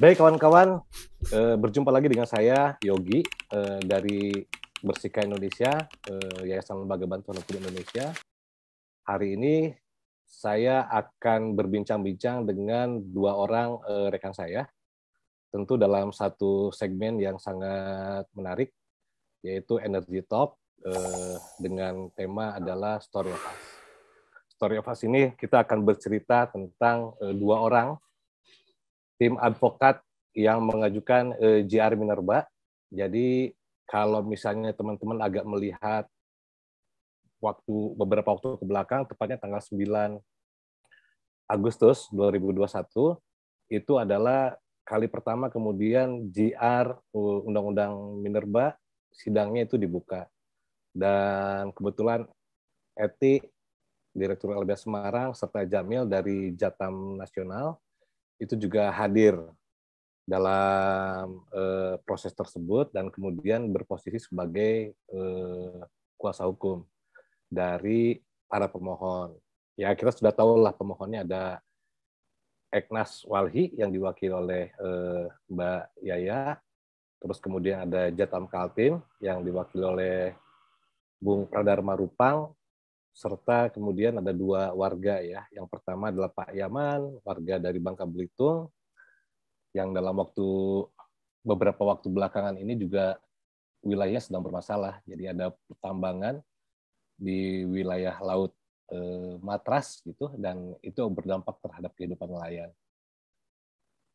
Baik kawan-kawan, berjumpa lagi dengan saya Yogi dari Bersihkan Indonesia, Yayasan Lembaga Bantuan Hukum Indonesia. Hari ini saya akan berbincang-bincang dengan dua orang rekan saya, tentu dalam satu segmen yang sangat menarik, yaitu Energy Talk, dengan tema adalah Story of Us. Story of Us ini kita akan bercerita tentang dua orang tim advokat yang mengajukan JR Minerba. Jadi kalau misalnya teman-teman agak melihat beberapa waktu ke belakang, tepatnya tanggal 9 Agustus 2021, itu adalah kali pertama kemudian JR Undang-Undang Minerba sidangnya itu dibuka. Dan kebetulan Eti, Direktur LBH Semarang, serta Jamil dari Jatam Nasional itu juga hadir dalam proses tersebut dan kemudian berposisi sebagai kuasa hukum dari para pemohon. Ya, kita sudah tahu lah pemohonnya ada Eknas Walhi yang diwakili oleh Mbak Yaya, terus kemudian ada Jatam Kaltim yang diwakili oleh Bung Pradharma Rupang, serta kemudian ada dua warga ya. Yang pertama adalah Pak Yaman, warga dari Bangka Belitung, yang dalam beberapa waktu belakangan ini juga wilayahnya sedang bermasalah. Jadi ada pertambangan di wilayah laut Matras gitu, dan itu berdampak terhadap kehidupan nelayan.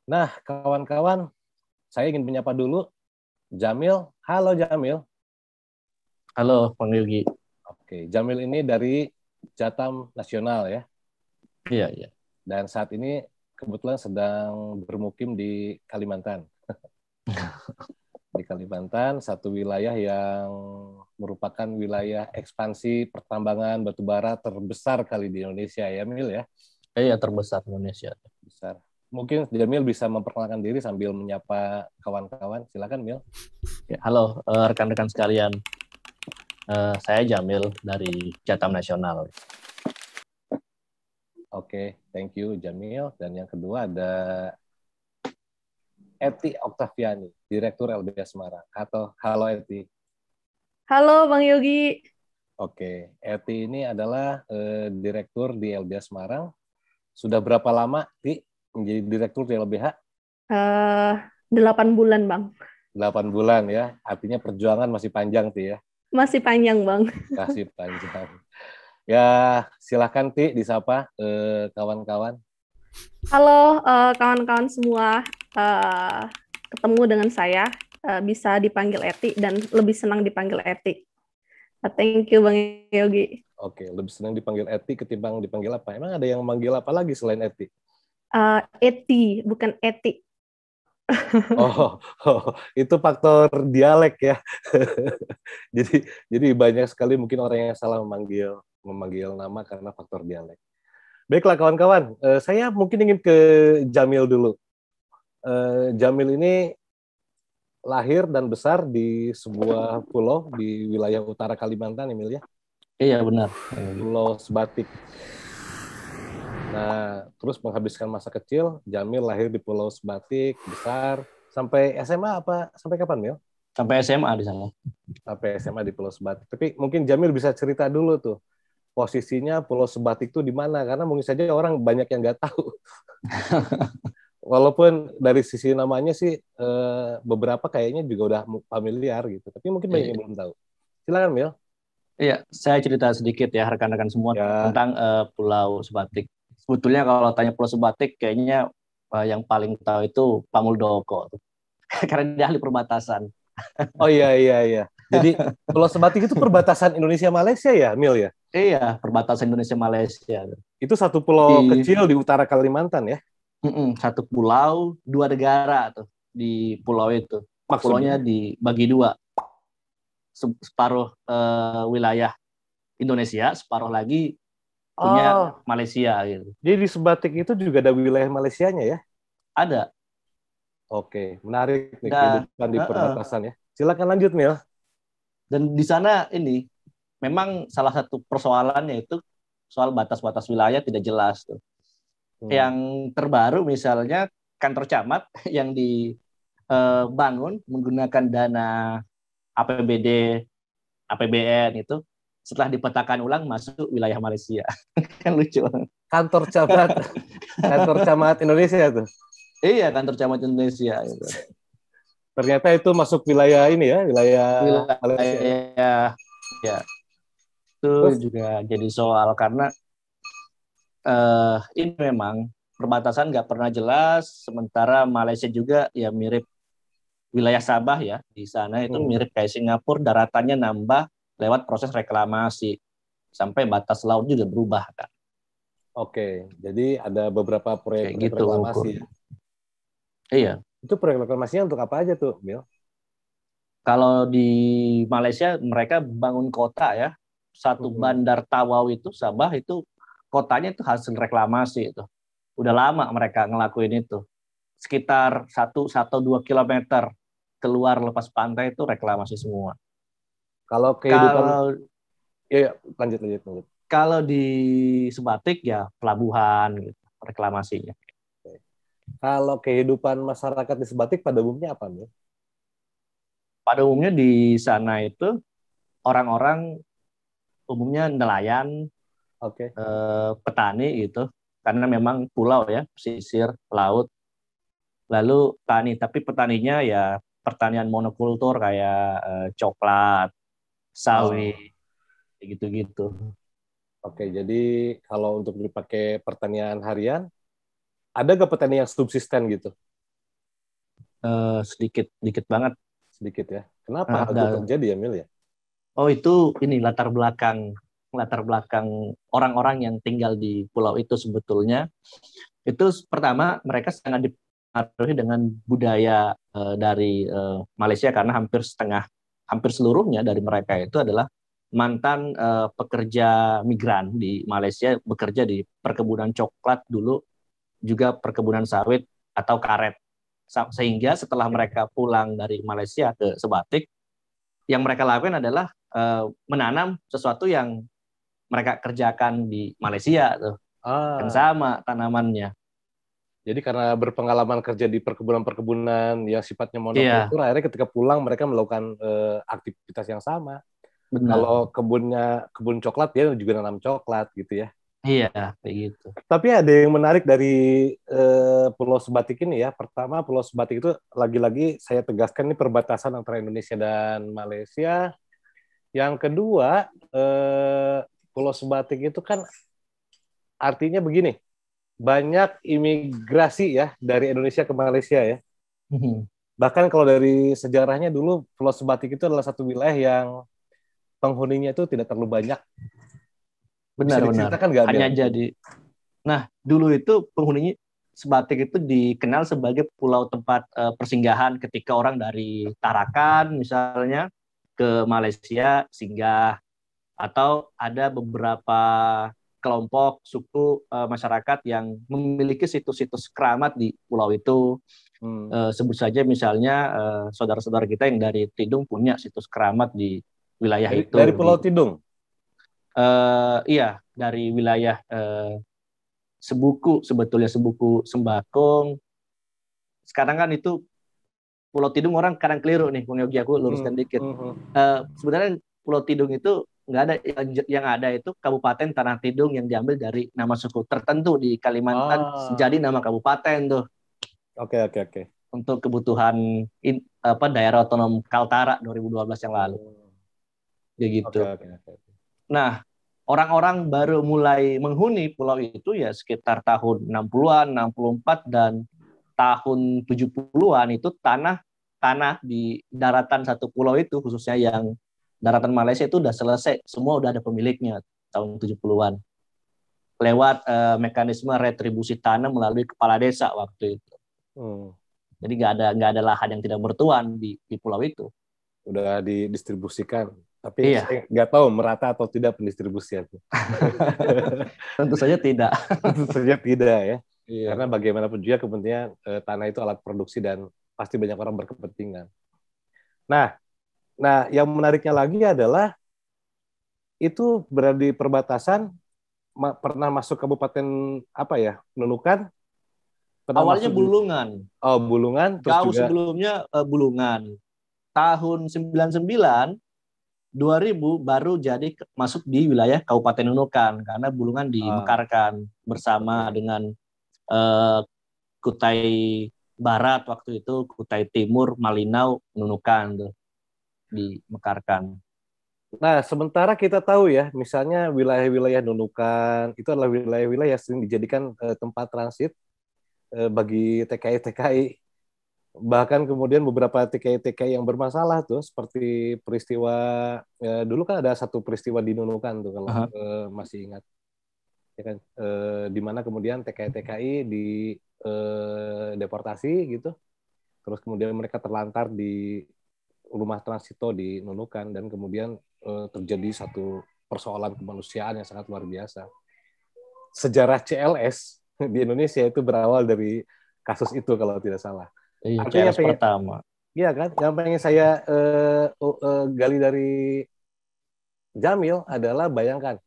Nah, kawan-kawan, saya ingin menyapa dulu Jamil. Halo Jamil. Halo, Bang Yogi. Oke, Jamil ini dari Jatam Nasional ya. Iya, iya. Dan saat ini kebetulan sedang bermukim di Kalimantan. Di Kalimantan, satu wilayah yang merupakan wilayah ekspansi pertambangan batubara terbesar kali di Indonesia ya, Mil ya? Iya, terbesar Indonesia. Besar. Mungkin Jamil bisa memperkenalkan diri sambil menyapa kawan-kawan. Silakan, Mil. Ya, halo, rekan-rekan sekalian. Saya Jamil dari Jatam Nasional. Oke, thank you Jamil. Dan yang kedua ada Eti Oktaviani, Direktur LBH Semarang. Halo Eti. Halo Bang Yogi. Oke, Eti ini adalah Direktur di LBH Semarang. Sudah berapa lama, Ti, menjadi Direktur di LBH? 8 bulan, Bang. 8 bulan ya, artinya perjuangan masih panjang, Ti ya? Masih panjang, Bang. Masih panjang. Ya, silakan Ti, disapa kawan-kawan. Halo kawan-kawan semua, ketemu dengan saya, bisa dipanggil Eti dan lebih senang dipanggil Eti. Thank you Bang Yogi. Oke, lebih senang dipanggil Eti ketimbang dipanggil apa? Emang ada yang manggil apa lagi selain Eti? Eti, bukan Eti. Oh, itu faktor dialek ya. jadi banyak sekali mungkin orang yang salah memanggil nama karena faktor dialek. Baiklah kawan-kawan, saya mungkin ingin ke Jamil dulu. Jamil ini lahir dan besar di sebuah pulau di wilayah utara Kalimantan, Emil ya? Iya, benar. Pulau Sebatik. Nah, terus menghabiskan masa kecil, Jamil lahir di Pulau Sebatik, besar, sampai SMA apa? Sampai kapan, Mil? Sampai SMA di sana. Sampai SMA di Pulau Sebatik. Tapi mungkin Jamil bisa cerita dulu tuh, posisinya Pulau Sebatik tuh di mana? Karena mungkin saja orang banyak yang nggak tahu. Walaupun dari sisi namanya sih beberapa kayaknya juga udah familiar gitu, tapi mungkin banyak yang belum tahu. Silakan, Mil. Iya, saya cerita sedikit ya rekan-rekan semua tentang Pulau Sebatik. Sebetulnya kalau tanya Pulau Sebatik, kayaknya yang paling tahu itu Pak Muldoko, karena dia ahli perbatasan. Oh iya. Jadi Pulau Sebatik itu perbatasan Indonesia Malaysia ya, Mil ya? Iya, perbatasan Indonesia Malaysia. Itu satu pulau kecil di utara Kalimantan ya? Satu pulau, dua negara tuh di pulau itu. Maksudnya? Pulaunya dibagi dua. Separuh wilayah Indonesia, separuh lagi punya Malaysia gitu. Jadi di Sebatik itu juga ada wilayah Malaysianya ya? Ada. Oke, menarik nih kehidupan di perbatasan ya. Silakan lanjut, Mil. Dan di sana ini memang salah satu persoalannya itu soal batas-batas wilayah tidak jelas tuh. Yang terbaru misalnya kantor camat yang dibangun menggunakan dana APBD, APBN itu setelah dipetakan ulang masuk wilayah Malaysia. Kan lucu. Kantor camat Indonesia tuh. Iya, kantor camat Indonesia itu. Ternyata itu masuk wilayah ini ya, wilayah Malaysia. Ya. Itu terus juga jadi soal karena ini memang perbatasan nggak pernah jelas, sementara Malaysia juga ya mirip wilayah Sabah ya, di sana itu mirip kayak Singapura, daratannya nambah lewat proses reklamasi sampai batas laut juga berubah kan. Oke, jadi ada beberapa proyek gitu, reklamasi ya. Iya. Itu proyek reklamasinya untuk apa aja tuh, Mil? Kalau di Malaysia mereka bangun kota ya, satu Bandar Tawau itu Sabah itu kotanya itu hasil reklamasi itu. Udah lama mereka ngelakuin itu. Sekitar 1-2 kilometer keluar lepas pantai itu reklamasi semua. Kalau kehidupan ya lanjut. Kalau di Sebatik ya pelabuhan gitu reklamasinya. Kalau kehidupan masyarakat di Sebatik pada umumnya apa, Mil? Pada umumnya di sana itu orang-orang umumnya nelayan, petani gitu, karena memang pulau ya, pesisir, laut. Lalu tani, tapi petaninya ya pertanian monokultur kayak coklat, sawit, gitu-gitu. Oke, jadi kalau untuk dipakai pertanian harian, ada nggak petani yang subsisten gitu? Sedikit banget. Sedikit ya. Kenapa hal itu terjadi ya, Mil ya? Oh, itu ini latar belakang orang-orang yang tinggal di pulau itu sebetulnya. Itu pertama mereka sangat dipengaruhi dengan budaya dari Malaysia karena hampir seluruhnya dari mereka itu adalah mantan pekerja migran di Malaysia, bekerja di perkebunan coklat dulu, juga perkebunan sawit atau karet. Sehingga setelah mereka pulang dari Malaysia ke Sebatik, yang mereka lakukan adalah menanam sesuatu yang mereka kerjakan di Malaysia tuh. Kan sama tanamannya. Jadi karena berpengalaman kerja di perkebunan-perkebunan yang sifatnya monokultur, akhirnya ketika pulang mereka melakukan aktivitas yang sama. Benar. Kalau kebun coklat, dia juga nanam coklat gitu ya. Iya, kayak gitu. Tapi ada yang menarik dari Pulau Sebatik ini ya. Pertama, Pulau Sebatik itu lagi-lagi saya tegaskan ini perbatasan antara Indonesia dan Malaysia. Yang kedua, Pulau Sebatik itu kan artinya begini, banyak imigrasi ya dari Indonesia ke Malaysia ya. Bahkan kalau dari sejarahnya dulu, Pulau Sebatik itu adalah satu wilayah yang penghuninya itu tidak terlalu banyak. Benar. Hanya jadi. Nah, dulu itu penghuninya Sebatik itu dikenal sebagai pulau tempat persinggahan ketika orang dari Tarakan misalnya ke Malaysia singgah, atau ada beberapa kelompok suku masyarakat yang memiliki situs-situs keramat di pulau itu. Sebut saja misalnya saudara-saudara kita yang dari Tidung punya situs keramat di wilayah itu. Dari Pulau Tidung? Iya, dari wilayah Sebuku, sebetulnya Sebuku Sembakong. Sekarang kan itu Pulau Tidung orang kadang keliru nih, Bung Yogi, aku luruskan dikit. Sebenarnya Pulau Tidung itu nggak ada, yang ada itu Kabupaten Tanah Tidung yang diambil dari nama suku tertentu di Kalimantan, jadi nama kabupaten tuh. Oke. Untuk kebutuhan daerah otonom Kaltara 2012 yang lalu. Ya gitu. Okay. Nah, orang-orang baru mulai menghuni pulau itu ya sekitar tahun 60-an, 64 dan tahun 70-an itu tanah di daratan satu pulau itu, khususnya yang daratan Malaysia itu udah selesai, semua udah ada pemiliknya tahun 70-an. Lewat mekanisme retribusi tanah melalui kepala desa waktu itu. Jadi nggak ada lahan yang tidak bertuan di pulau itu. Udah didistribusikan. Tapi saya nggak tahu merata atau tidak pendistribusian. Tentu saja tidak. Tentu saja tidak ya. Iya. Karena bagaimanapun juga kepentingan tanah itu alat produksi dan pasti banyak orang berkepentingan. Nah, yang menariknya lagi adalah itu berada di perbatasan, pernah masuk kabupaten Nunukan, Awalnya Bulungan. Oh, Bulungan. Terus jauh juga sebelumnya Bulungan. Tahun 99, 2000 baru jadi masuk di wilayah Kabupaten Nunukan karena Bulungan dimekarkan bersama dengan Kutai Barat waktu itu, Kutai Timur, Malinau, Nunukan tuh dimekarkan. Nah, sementara kita tahu ya, misalnya wilayah-wilayah Nunukan itu adalah wilayah-wilayah yang sering dijadikan tempat transit bagi TKI-TKI. Bahkan kemudian beberapa TKI-TKI yang bermasalah tuh, seperti peristiwa dulu kan ada satu peristiwa di Nunukan tuh kalau masih ingat, ya kan, di mana kemudian TKI-TKI di deportasi gitu, terus kemudian mereka terlantar di rumah transito di Nunukan dan kemudian terjadi satu persoalan kemanusiaan yang sangat luar biasa. Sejarah CLS di Indonesia itu berawal dari kasus itu kalau tidak salah. Artinya CLS pertama. Iya kan, yang pengen saya gali dari Jamil adalah bayangkan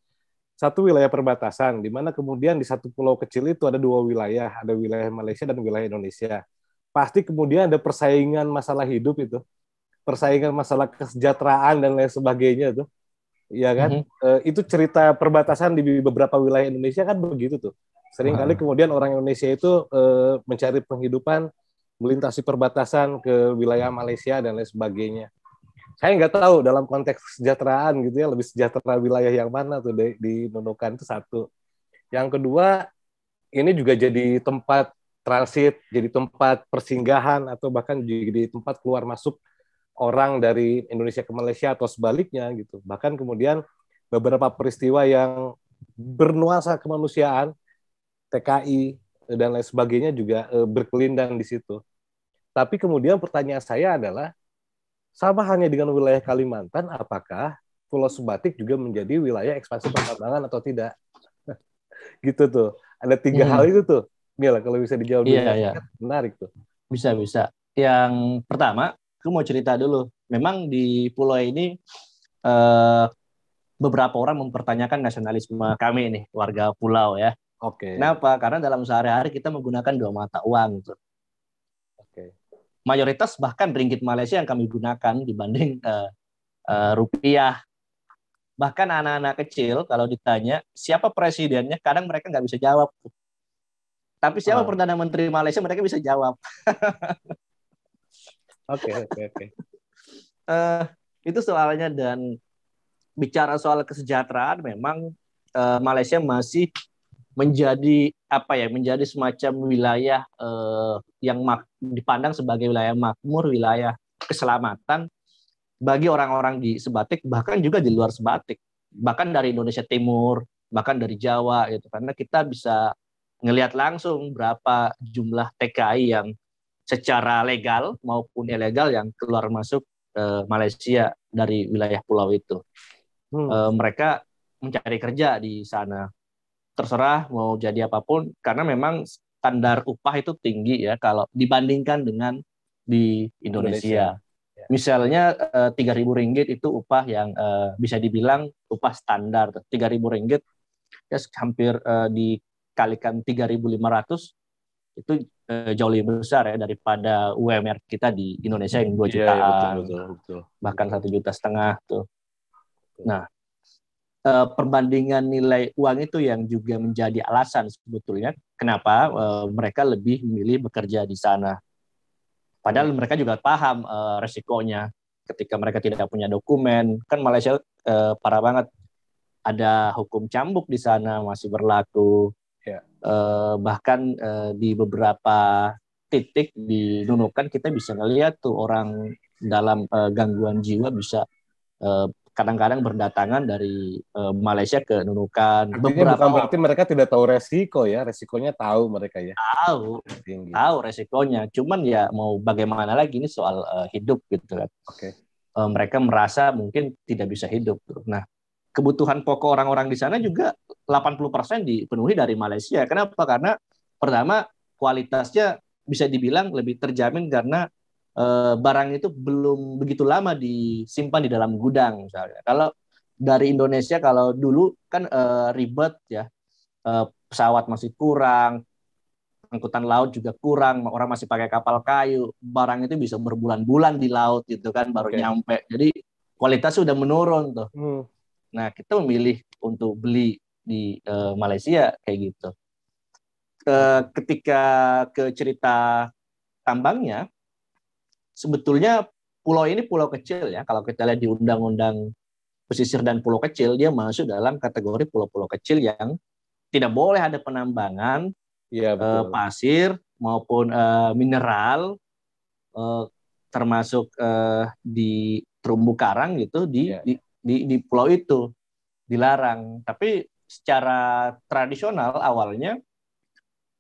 satu wilayah perbatasan, di mana kemudian di satu pulau kecil itu ada dua wilayah, ada wilayah Malaysia dan wilayah Indonesia. Pasti kemudian ada persaingan masalah hidup itu, persaingan masalah kesejahteraan dan lain sebagainya tuh, ya kan? Itu cerita perbatasan di beberapa wilayah Indonesia kan begitu tuh. Seringkali kemudian orang Indonesia itu mencari penghidupan melintasi perbatasan ke wilayah Malaysia dan lain sebagainya. Saya nggak tahu dalam konteks kesejahteraan gitu ya, lebih sejahtera wilayah yang mana tuh di Nunukan, itu satu. Yang kedua, ini juga jadi tempat transit, jadi tempat persinggahan atau bahkan jadi tempat keluar masuk orang dari Indonesia ke Malaysia atau sebaliknya gitu. Bahkan kemudian beberapa peristiwa yang bernuansa kemanusiaan, TKI dan lain sebagainya juga berkelindang di situ. Tapi kemudian pertanyaan saya adalah, sama hanya dengan wilayah Kalimantan, apakah Pulau Sebatik juga menjadi wilayah ekspansi pertambangan atau tidak? Gitu tuh. Ada tiga hal itu tuh. Mila, kalau bisa dijawab dulu, menarik tuh. Bisa. Yang pertama, aku mau cerita dulu. Memang di pulau ini beberapa orang mempertanyakan nasionalisme kami nih, warga pulau ya. Oke. Kenapa? Karena dalam sehari-hari kita menggunakan dua mata uang tuh. Mayoritas bahkan ringgit Malaysia yang kami gunakan dibanding rupiah. Bahkan anak-anak kecil kalau ditanya siapa presidennya, kadang mereka nggak bisa jawab. Tapi siapa Perdana Menteri Malaysia, mereka bisa jawab. Oke. Itu soalnya. Dan bicara soal kesejahteraan, memang Malaysia masih menjadi menjadi semacam wilayah yang dipandang sebagai wilayah makmur, wilayah keselamatan bagi orang-orang di Sebatik, bahkan juga di luar Sebatik, bahkan dari Indonesia Timur, bahkan dari Jawa gitu. Karena kita bisa ngelihat langsung berapa jumlah TKI yang secara legal maupun ilegal yang keluar masuk Malaysia dari wilayah pulau itu. Mereka mencari kerja di sana. Terserah mau jadi apapun, karena memang standar upah itu tinggi ya kalau dibandingkan dengan di Indonesia. Misalnya 3.000 ringgit itu upah yang bisa dibilang upah standar. 3.000 ringgit ya hampir dikalikan 3.500 itu jauh lebih besar ya daripada UMR kita di Indonesia yang 2 jutaan. Betul. Bahkan 1,5 juta tuh. Nah, perbandingan nilai uang itu yang juga menjadi alasan sebetulnya kenapa mereka lebih memilih bekerja di sana. Padahal mereka juga paham resikonya ketika mereka tidak punya dokumen. Kan Malaysia parah banget. Ada hukum cambuk di sana masih berlaku. Bahkan di beberapa titik di Nunukan kita bisa ngelihat tuh orang dalam gangguan jiwa bisa kadang-kadang berdatangan dari Malaysia ke Nunukan. Artinya bukan berarti mereka tidak tahu resiko ya, resikonya tahu mereka ya. Tahu resikonya. Cuman ya mau bagaimana lagi, ini soal hidup gitu kan. Mereka merasa mungkin tidak bisa hidup. Nah, kebutuhan pokok orang-orang di sana juga 80% dipenuhi dari Malaysia. Kenapa? Karena pertama kualitasnya bisa dibilang lebih terjamin karena barang itu belum begitu lama disimpan di dalam gudang misalnya. Kalau dari Indonesia, kalau dulu kan ribet ya, pesawat masih kurang, angkutan laut juga kurang, orang masih pakai kapal kayu, barang itu bisa berbulan-bulan di laut gitu kan baru nyampe. Jadi kualitas sudah menurun tuh. Nah, kita memilih untuk beli di Malaysia kayak gitu. Ketika ke cerita tambangnya, sebetulnya pulau ini pulau kecil ya. Kalau kita lihat di Undang-Undang Pesisir dan Pulau Kecil, dia masuk dalam kategori pulau-pulau kecil yang tidak boleh ada penambangan pasir maupun mineral, termasuk di terumbu karang gitu di pulau itu dilarang. Tapi secara tradisional awalnya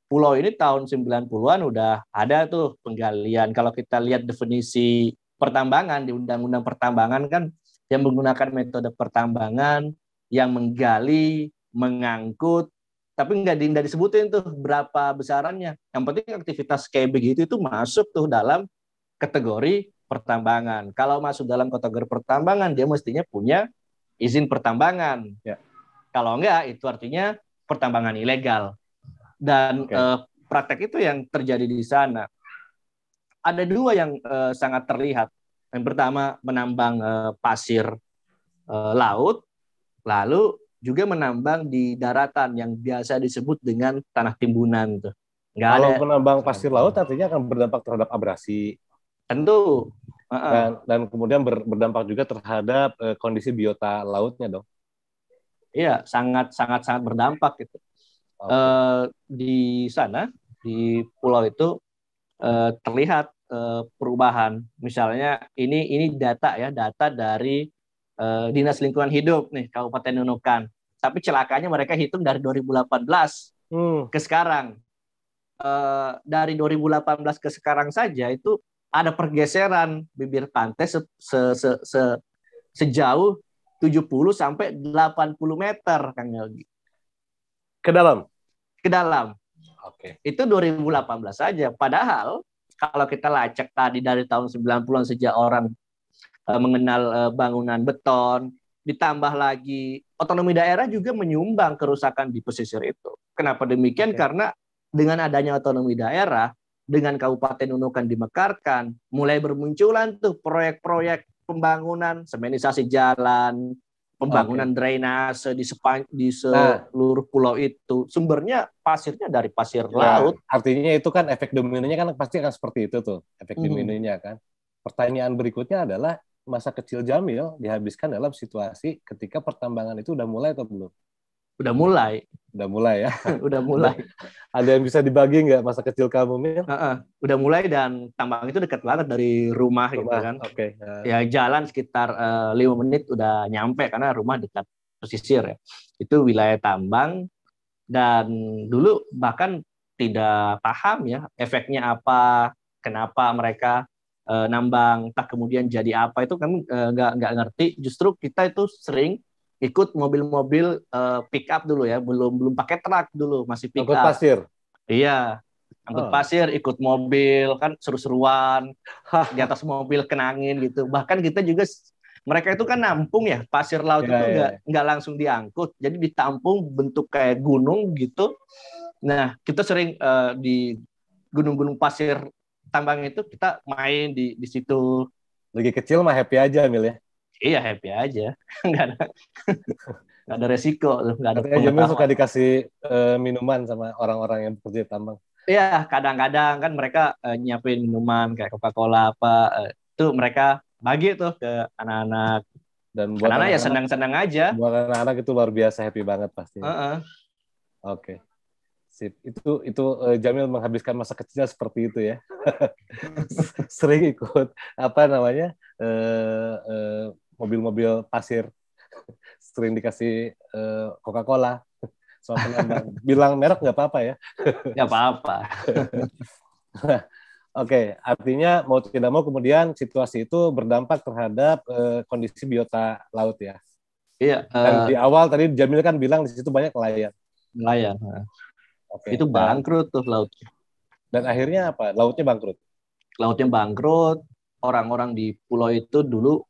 pulau ini tahun 90-an udah ada tuh penggalian. Kalau kita lihat definisi pertambangan di Undang-Undang Pertambangan kan yang menggunakan metode pertambangan yang menggali, mengangkut, tapi nggak disebutin tuh berapa besarannya. Yang penting aktivitas kayak begitu itu masuk tuh dalam kategori pertambangan. Kalau masuk dalam kategori pertambangan, dia mestinya punya izin pertambangan. Ya. Kalau enggak, itu artinya pertambangan ilegal. Dan praktek itu yang terjadi di sana. Ada dua yang sangat terlihat. Yang pertama menambang pasir laut, lalu juga menambang di daratan yang biasa disebut dengan tanah timbunan. Tuh. Kalau menambang pasir laut artinya akan berdampak terhadap abrasi. Tentu. Dan kemudian berdampak juga terhadap kondisi biota lautnya dong. Iya, sangat berdampak gitu. Di sana di pulau itu terlihat perubahan. Misalnya ini data dari Dinas Lingkungan Hidup nih Kabupaten Nunukan. Tapi celakanya mereka hitung dari 2018 ke sekarang. Dari 2018 ke sekarang saja itu ada pergeseran bibir pantai sejauh 70 sampai 80 meter, Kang Yogi. Ke dalam? Ke dalam. Itu 2018 saja. Padahal kalau kita lacak tadi dari tahun 90-an sejak orang mengenal bangunan beton, ditambah lagi otonomi daerah juga menyumbang kerusakan di pesisir itu. Kenapa demikian? Karena dengan adanya otonomi daerah, dengan Kabupaten Nunukan dimekarkan, mulai bermunculan tuh proyek-proyek pembangunan, semenisasi jalan, pembangunan drainase di seluruh pulau itu. Sumbernya pasirnya dari pasir laut. Artinya itu kan efek dominonya kan pasti akan seperti itu tuh, efek dominonya kan. Pertanyaan berikutnya adalah masa kecil Jamil dihabiskan dalam situasi ketika pertambangan itu udah mulai atau belum? Udah mulai. Udah mulai ya? Udah mulai. Ada yang bisa dibagi nggak masa kecil kamu, Mil? Udah mulai dan tambang itu dekat banget dari rumah gitu kan. Ya jalan sekitar 5 menit udah nyampe karena rumah dekat pesisir ya. Itu wilayah tambang dan dulu bahkan tidak paham ya efeknya apa, kenapa mereka nambang, tak kemudian jadi apa itu kami nggak ngerti. Justru kita itu sering ikut mobil-mobil pick up dulu ya, belum pakai truk dulu, masih pick up. Angkut pasir. Iya, angkut pasir, ikut mobil kan seru-seruan di atas mobil kenangin gitu. Bahkan kita juga mereka itu kan nampung ya pasir laut itu nggak langsung diangkut, jadi ditampung bentuk kayak gunung gitu. Nah kita sering di gunung-gunung pasir tambang itu kita main di situ. Lagi kecil mah happy aja, Mil ya. Iya happy aja, nggak ada resiko, nggak ada. Jamil suka dikasih minuman sama orang-orang yang bekerja di tambang. Iya, kadang-kadang kan mereka nyiapin minuman kayak Coca-Cola itu mereka bagi tuh ke anak-anak. Dan buat anak-anak ya senang-senang aja. Buat anak-anak itu luar biasa happy banget pastinya. Oke. Sip. Itu Jamil menghabiskan masa kecilnya seperti itu ya. Sering ikut mobil-mobil pasir, sering dikasih Coca-Cola sama penambang. Bilang merek nggak apa-apa ya? Nggak apa-apa. Oke, artinya mau tidak mau kemudian situasi itu berdampak terhadap kondisi biota laut ya. Iya. Dan di awal tadi Jamil kan bilang di situ banyak nelayan. Nelayan. Itu bangkrut tuh lautnya. Dan akhirnya apa? Lautnya bangkrut. Lautnya bangkrut. Orang-orang di pulau itu dulu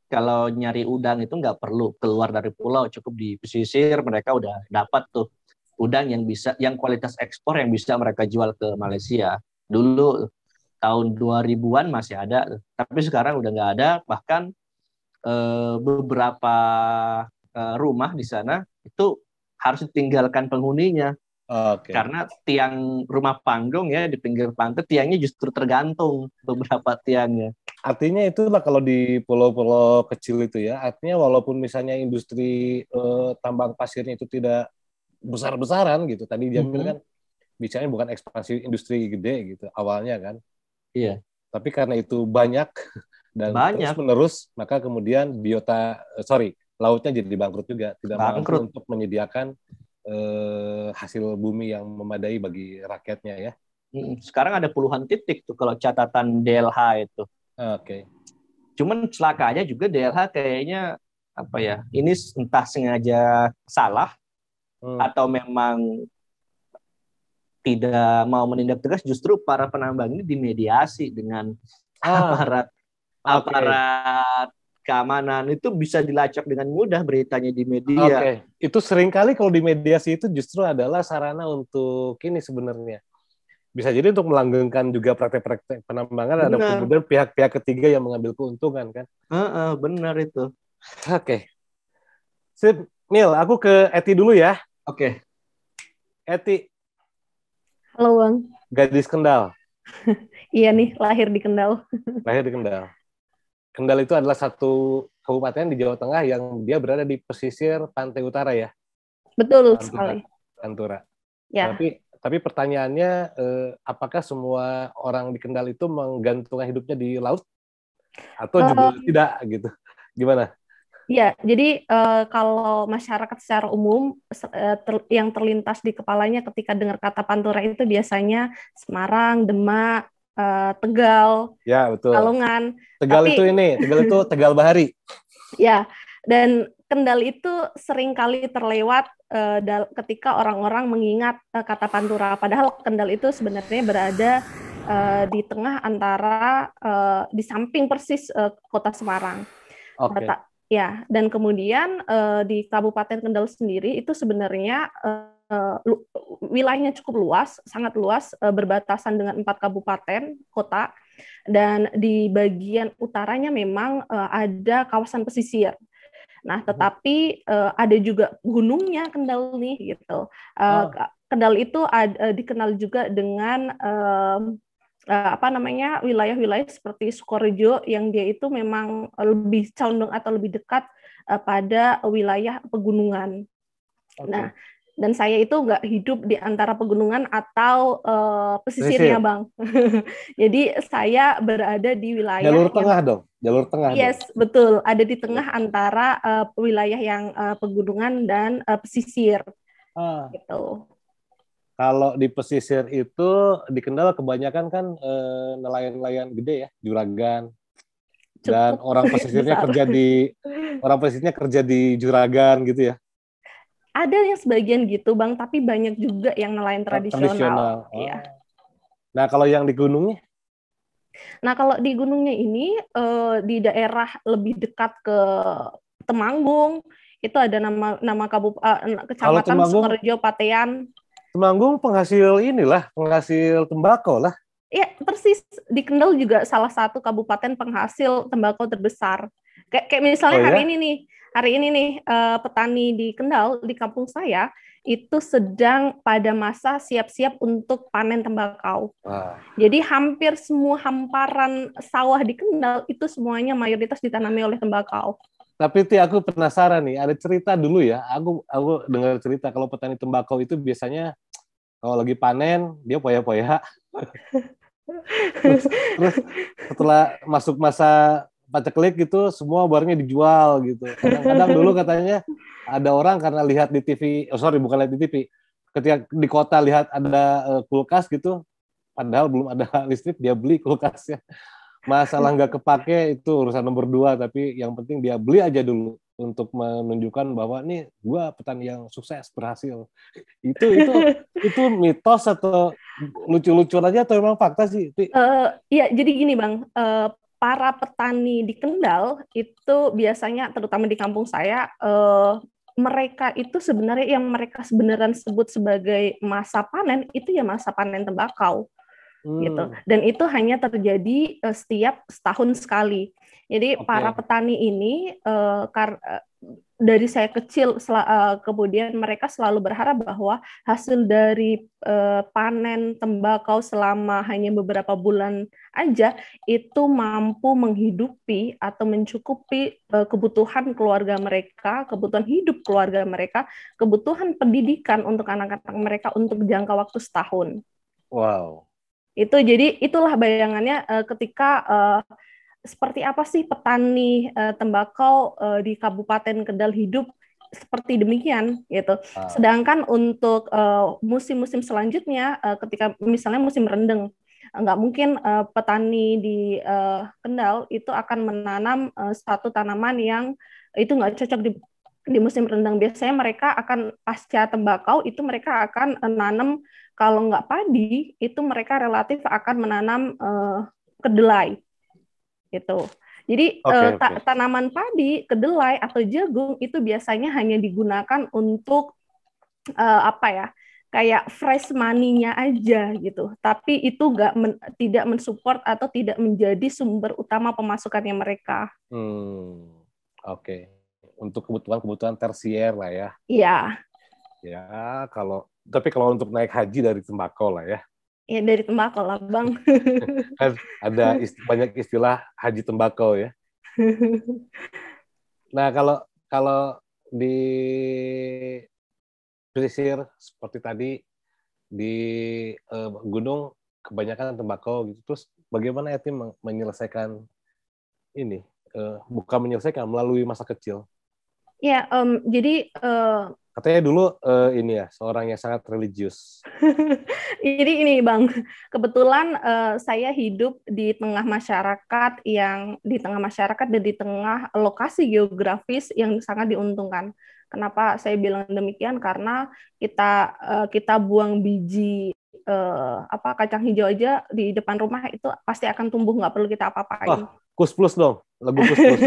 kalau nyari udang itu nggak perlu keluar dari pulau, cukup di pesisir mereka udah dapat tuh udang yang kualitas ekspor yang bisa mereka jual ke Malaysia. Dulu tahun 2000-an masih ada, tapi sekarang udah nggak ada. Bahkan beberapa rumah di sana itu harus ditinggalkan penghuninya. Karena tiang rumah panggung ya di pinggir pantai, tiangnya justru tergantung beberapa tiangnya. Artinya itulah kalau di pulau-pulau kecil itu ya, artinya walaupun misalnya industri tambang pasirnya itu tidak besar-besaran gitu, tadi Jamil kan bicaranya bukan ekspansi industri gede gitu awalnya kan. Iya. Tapi karena itu banyak dan terus-menerus, maka kemudian lautnya jadi bangkrut juga, tidak mampu untuk menyediakan hasil bumi yang memadai bagi rakyatnya ya. Sekarang ada puluhan titik tuh kalau catatan DLH itu. Oke. Cuman celakanya juga DLH kayaknya apa ya? Ini entah sengaja salah atau memang tidak mau menindak tegas, justru para penambang ini dimediasi dengan aparat keamanan, itu bisa dilacak dengan mudah beritanya di media. Itu seringkali kalau di mediasi itu justru adalah sarana untuk ini sebenarnya. Bisa jadi untuk melanggengkan juga praktek-praktek penambangan. Ada kemudian pihak-pihak ketiga yang mengambil keuntungan kan. Benar itu. Oke. Sip, Mil, aku ke Eti dulu ya. Oke. Eti. Halo Bang. Gadis Kendal. Iya nih, lahir di Kendal. Lahir di Kendal. Kendal itu adalah satu kabupaten di Jawa Tengah yang dia berada di pesisir pantai utara ya. Betul sekali. Pantura. Ya. Tapi pertanyaannya, apakah semua orang di Kendal itu menggantungkan hidupnya di laut atau juga tidak gitu? Gimana? Ya, jadi kalau masyarakat secara umum yang terlintas di kepalanya ketika dengar kata Pantura itu biasanya Semarang, Demak, Tegal, ya, betul. Kalongan. Tegal itu Tegal Bahari. Ya, dan Kendal itu seringkali terlewat ketika orang-orang mengingat kata Pantura. Padahal Kendal itu sebenarnya berada di tengah antara di samping persis kota Semarang. Oke. Ya, dan kemudian di Kabupaten Kendal sendiri itu sebenarnya wilayahnya cukup luas, sangat luas, berbatasan dengan 4 kabupaten kota, dan di bagian utaranya memang ada kawasan pesisir. Nah, tetapi ada juga gunungnya Kendal nih gitu. Kendal itu dikenal juga dengan wilayah-wilayah seperti Sukorejo yang dia itu memang lebih condong atau lebih dekat pada wilayah pegunungan. Nah, dan saya itu nggak hidup di antara pegunungan atau pesisirnya, Bang. Jadi saya berada di wilayah jalur tengah dong, jalur tengah. Yes, betul. Ada di tengah antara wilayah yang pegunungan dan pesisir. Gitu. Kalau di pesisir itu di Kendal kebanyakan kan nelayan-nelayan gede ya, juragan. Dan orang pesisirnya kerja di juragan gitu ya. Ada yang sebagian gitu, Bang, tapi banyak juga yang nelayan tradisional. Iya. Nah, kalau yang di gunungnya? Nah, kalau di gunungnya ini di daerah lebih dekat ke Temanggung, itu ada nama kecamatan Sukorejo Patean. Temanggung penghasil tembakau lah. Iya, persis. Di Kendal juga salah satu kabupaten penghasil tembakau terbesar. Kayak misalnya hari ini nih petani di Kendal, di kampung saya, itu sedang pada masa siap-siap untuk panen tembakau. Jadi hampir semua hamparan sawah di Kendal itu semuanya mayoritas ditanami oleh tembakau. Tapi aku penasaran nih, ada cerita dulu ya. Aku dengar cerita kalau petani tembakau itu biasanya kalau lagi panen dia poya-poya. terus setelah masuk masa paceklik gitu, semua barangnya dijual gitu. Kadang-kadang dulu katanya ada orang karena lihat di TV, bukan lihat di TV, ketika di kota lihat ada kulkas gitu, padahal belum ada listrik, dia beli kulkasnya. Masalah nggak kepake itu urusan nomor 2, tapi yang penting dia beli aja dulu untuk menunjukkan bahwa nih gua petani yang sukses, berhasil. Itu mitos atau lucu-lucuan aja atau memang fakta sih? Iya, jadi gini Bang, para petani di Kendal itu biasanya terutama di kampung saya mereka itu sebenarnya yang mereka sebenarnya sebut sebagai masa panen itu ya masa panen tembakau gitu. Dan itu hanya terjadi setiap setahun sekali. Jadi para petani ini dari saya kecil kemudian mereka selalu berharap bahwa hasil dari panen tembakau selama hanya beberapa bulan aja itu mampu menghidupi atau mencukupi kebutuhan keluarga mereka, kebutuhan hidup keluarga mereka, kebutuhan pendidikan untuk anak-anak mereka untuk jangka waktu setahun. Wow. Itu jadi itulah bayangannya ketika seperti apa sih petani tembakau di Kabupaten Kendal hidup seperti demikian gitu. Sedangkan untuk musim-musim selanjutnya ketika misalnya musim rendeng, nggak mungkin petani di Kendal itu akan menanam satu tanaman yang itu nggak cocok di musim rendang. Biasanya mereka akan pasca tembakau itu mereka akan nanam, kalau nggak padi itu mereka relatif akan menanam kedelai gitu. Jadi tanaman padi, kedelai atau jagung itu biasanya hanya digunakan untuk kayak fresh money-nya aja gitu. Tapi itu tidak mensupport atau tidak menjadi sumber utama pemasukannya mereka. Untuk kebutuhan tersier lah ya. Iya. Ya, tapi kalau untuk naik haji dari tembakau lah ya. Ya dari tembakau lah, Bang. Kan ada banyak istilah haji tembakau ya. Nah, kalau di pesisir seperti tadi di gunung kebanyakan tembakau gitu. Terus bagaimana Eti menyelesaikan ini? Bukan menyelesaikan, melalui masa kecil. Ya, jadi katanya dulu ini ya seorang yang sangat religius. Jadi ini Bang, kebetulan saya hidup di tengah masyarakat dan di tengah lokasi geografis yang sangat diuntungkan. Kenapa saya bilang demikian? Karena kita buang biji kacang hijau aja di depan rumah itu pasti akan tumbuh, nggak perlu kita apa-apain. Kus Plus dong, lagu Kus Plus.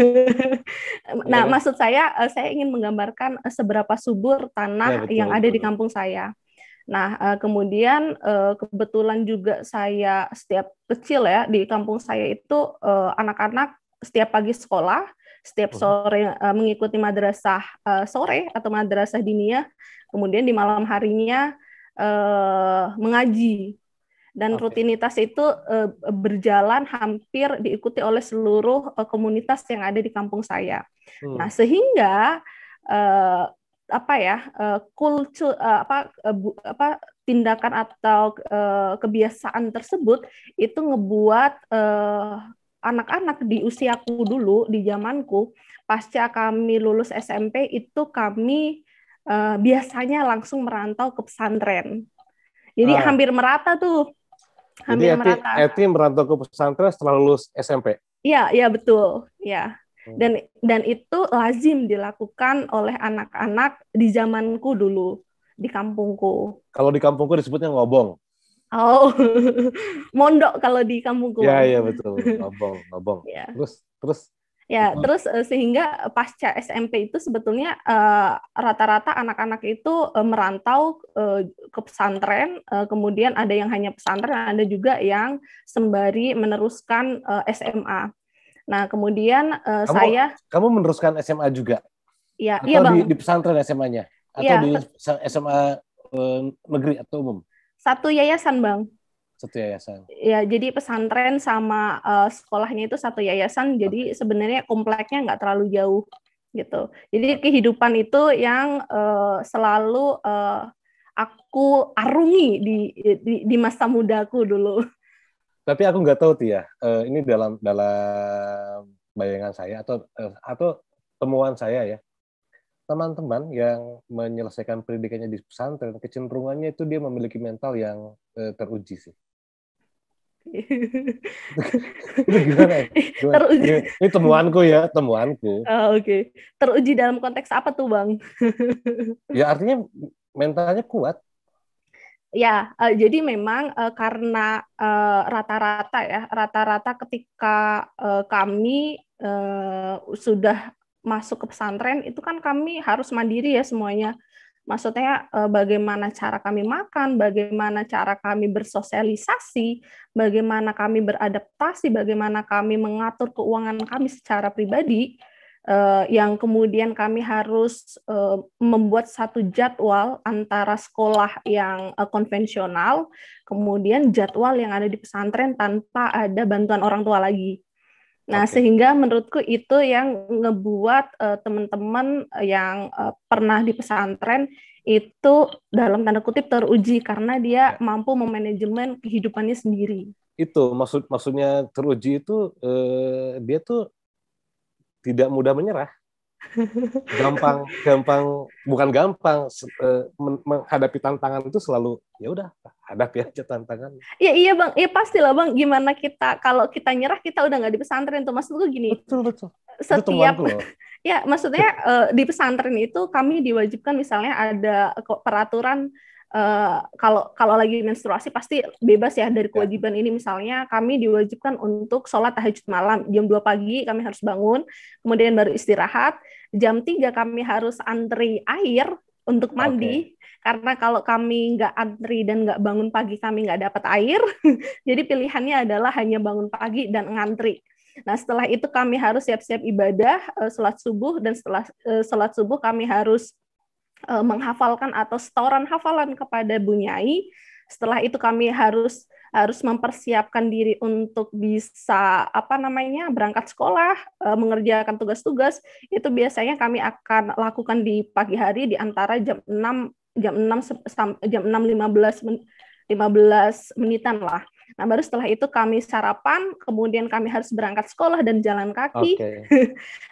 Nah, maksud saya ingin menggambarkan seberapa subur tanah yang ada di kampung saya. Nah, kemudian kebetulan juga saya setiap kecil ya di kampung saya itu anak-anak setiap pagi sekolah, setiap sore mengikuti madrasah sore atau madrasah diniyah, kemudian di malam harinya mengaji. Dan rutinitas itu berjalan hampir diikuti oleh seluruh komunitas yang ada di kampung saya. Nah, sehingga tindakan atau kebiasaan tersebut itu ngebuat anak-anak di usiaku dulu, di zamanku, pasca kami lulus SMP itu kami biasanya langsung merantau ke pesantren. Jadi hampir merata tuh. Jadi Eti merantau ke pesantren setelah lulus SMP? Iya betul. Ya. Dan itu lazim dilakukan oleh anak-anak di zamanku dulu di kampungku. Kalau di kampungku disebutnya ngobong. Oh, mondok kalau di kampungku. Iya betul, ngobong. Ya. Terus. Ya, terus sehingga pasca SMP itu sebetulnya rata-rata anak-anak itu merantau ke pesantren, kemudian ada yang hanya pesantren, ada juga yang sembari meneruskan SMA. Nah, kemudian kamu meneruskan SMA juga? Iya, atau iya Bang. Di pesantren SMA-nya? Atau di SMA negeri atau umum? Satu yayasan, Bang. Satu yayasan. Ya, jadi pesantren sama sekolahnya itu satu yayasan, jadi sebenarnya kompleknya nggak terlalu jauh gitu. Jadi kehidupan itu yang selalu aku arungi di masa mudaku dulu. Tapi aku nggak tahu Tia, ini dalam bayangan saya atau temuan saya ya, teman-teman yang menyelesaikan pendidikannya di pesantren kecenderungannya itu dia memiliki mental yang teruji sih. Itu gimana? Teruji. Ini temuanku. Oke. Teruji dalam konteks apa tuh, Bang? Ya artinya mentalnya kuat. Ya, jadi memang karena rata-rata ketika kami sudah masuk ke pesantren itu kan kami harus mandiri ya semuanya. Maksudnya bagaimana cara kami makan, bagaimana cara kami bersosialisasi, bagaimana kami beradaptasi, bagaimana kami mengatur keuangan kami secara pribadi, yang kemudian kami harus membuat satu jadwal antara sekolah yang konvensional, kemudian jadwal yang ada di pesantren tanpa ada bantuan orang tua lagi. Nah, sehingga menurutku itu yang ngebuat teman-teman yang pernah di pesantren itu dalam tanda kutip teruji karena dia mampu memanajemen kehidupannya sendiri. Itu maksudnya teruji itu dia tuh tidak mudah menyerah. Bukan gampang menghadapi tantangan itu selalu ya udah hadapi aja tantangan. Iya Bang, ya pastilah Bang. Gimana kita kalau kita nyerah kita udah nggak di pesantren tuh, maksudku gini. Betul. Setiap ya maksudnya di pesantren itu kami diwajibkan misalnya ada peraturan kalau lagi menstruasi pasti bebas ya dari kewajiban ini. Misalnya kami diwajibkan untuk sholat tahajud malam jam 2 pagi kami harus bangun, kemudian baru istirahat. Jam 3 kami harus antri air untuk mandi, karena kalau kami nggak antri dan nggak bangun pagi kami nggak dapat air. Jadi pilihannya adalah hanya bangun pagi dan ngantri. Nah, setelah itu kami harus siap-siap ibadah, sholat subuh, dan setelah sholat subuh kami harus menghafalkan atau setoran hafalan kepada Bu Nyai. Setelah itu kami harus mempersiapkan diri untuk bisa berangkat sekolah, mengerjakan tugas-tugas. Itu biasanya kami akan lakukan di pagi hari di antara jam 6:15 menitan lah. Nah, baru setelah itu kami sarapan, kemudian kami harus berangkat sekolah dan jalan kaki.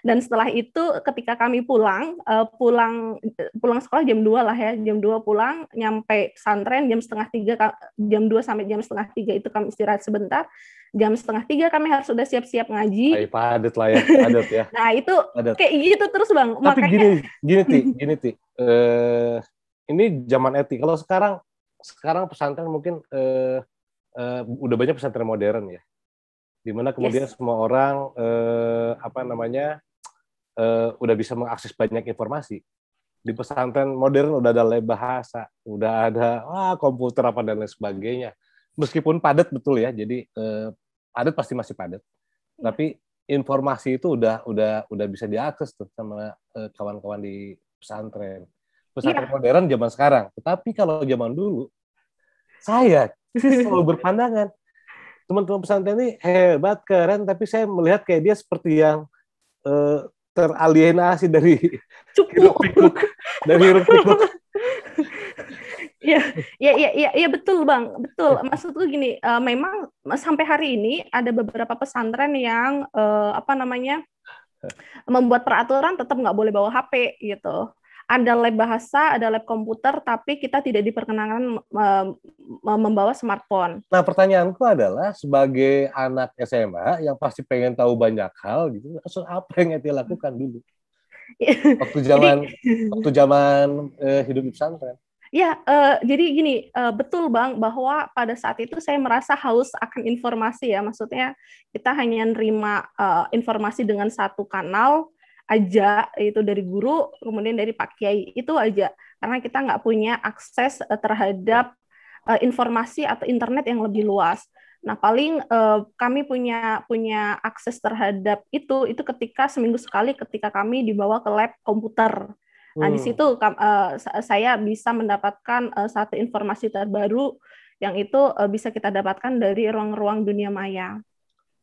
Dan setelah itu ketika kami pulang sekolah jam 2 lah ya, jam 2 pulang, nyampe pesantren jam 2:30, jam 2 sampai jam 2:30 itu kami istirahat sebentar. Jam 2:30 kami harus sudah siap-siap ngaji. Padat lah ya, padat ya. Nah, itu kayak gitu terus Bang. Tapi makanya... gini Ti. Ini zaman Eti. Kalau sekarang pesantren mungkin udah banyak pesantren modern ya, dimana kemudian semua orang udah bisa mengakses banyak informasi. Di pesantren modern udah ada lab bahasa, udah ada komputer apa dan lain sebagainya. Meskipun padat betul ya, jadi padat pasti masih padat, tapi informasi itu udah bisa diakses tuh sama kawan-kawan di pesantren modern zaman sekarang. Tetapi kalau zaman dulu saya selalu berpandangan teman-teman pesantren ini hebat, keren, tapi saya melihat kayak dia seperti yang teralienasi dari hiruk-pikuk. Ya betul Bang, betul. Maksudku gini, memang sampai hari ini ada beberapa pesantren yang membuat peraturan tetap nggak boleh bawa HP gitu. Ada lab bahasa, ada lab komputer, tapi kita tidak diperkenankan membawa smartphone. Nah, pertanyaanku adalah sebagai anak SMA yang pasti pengen tahu banyak hal gitu, apa yang Eti lakukan dulu waktu zaman hidup di pesantren? Ya, jadi gini, betul Bang, bahwa pada saat itu saya merasa haus akan informasi ya, maksudnya kita hanya nerima informasi dengan satu kanal aja, itu dari guru, kemudian dari Pak Kiai, itu aja. Karena kita nggak punya akses terhadap informasi atau internet yang lebih luas. Nah, paling kami punya akses terhadap itu ketika seminggu sekali ketika kami dibawa ke lab komputer. Nah, di situ saya bisa mendapatkan satu informasi terbaru yang itu bisa kita dapatkan dari ruang-ruang dunia maya.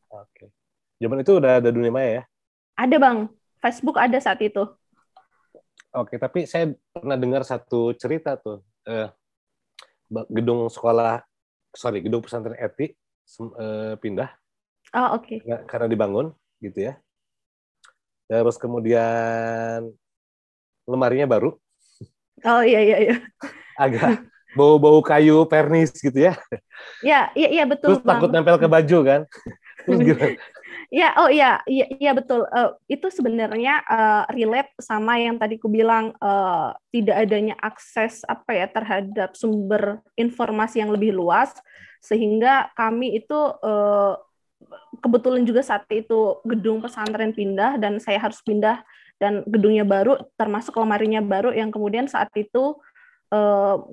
Oke. Zaman itu udah ada dunia maya ya? Ada Bang. Facebook ada saat itu. Oke, tapi saya pernah dengar satu cerita tuh, gedung pesantren Eti pindah. Oh, oke. Karena dibangun, gitu ya. Terus kemudian lemarinya baru. Oh iya. Agak bau-bau kayu pernis gitu ya. Iya betul. Terus takut nempel ke baju kan. Terus gimana? Iya betul. Itu sebenarnya relate sama yang tadi ku bilang, tidak adanya akses terhadap sumber informasi yang lebih luas, sehingga kami itu kebetulan juga saat itu gedung pesantren pindah dan saya harus pindah dan gedungnya baru, termasuk lemarinya baru yang kemudian saat itu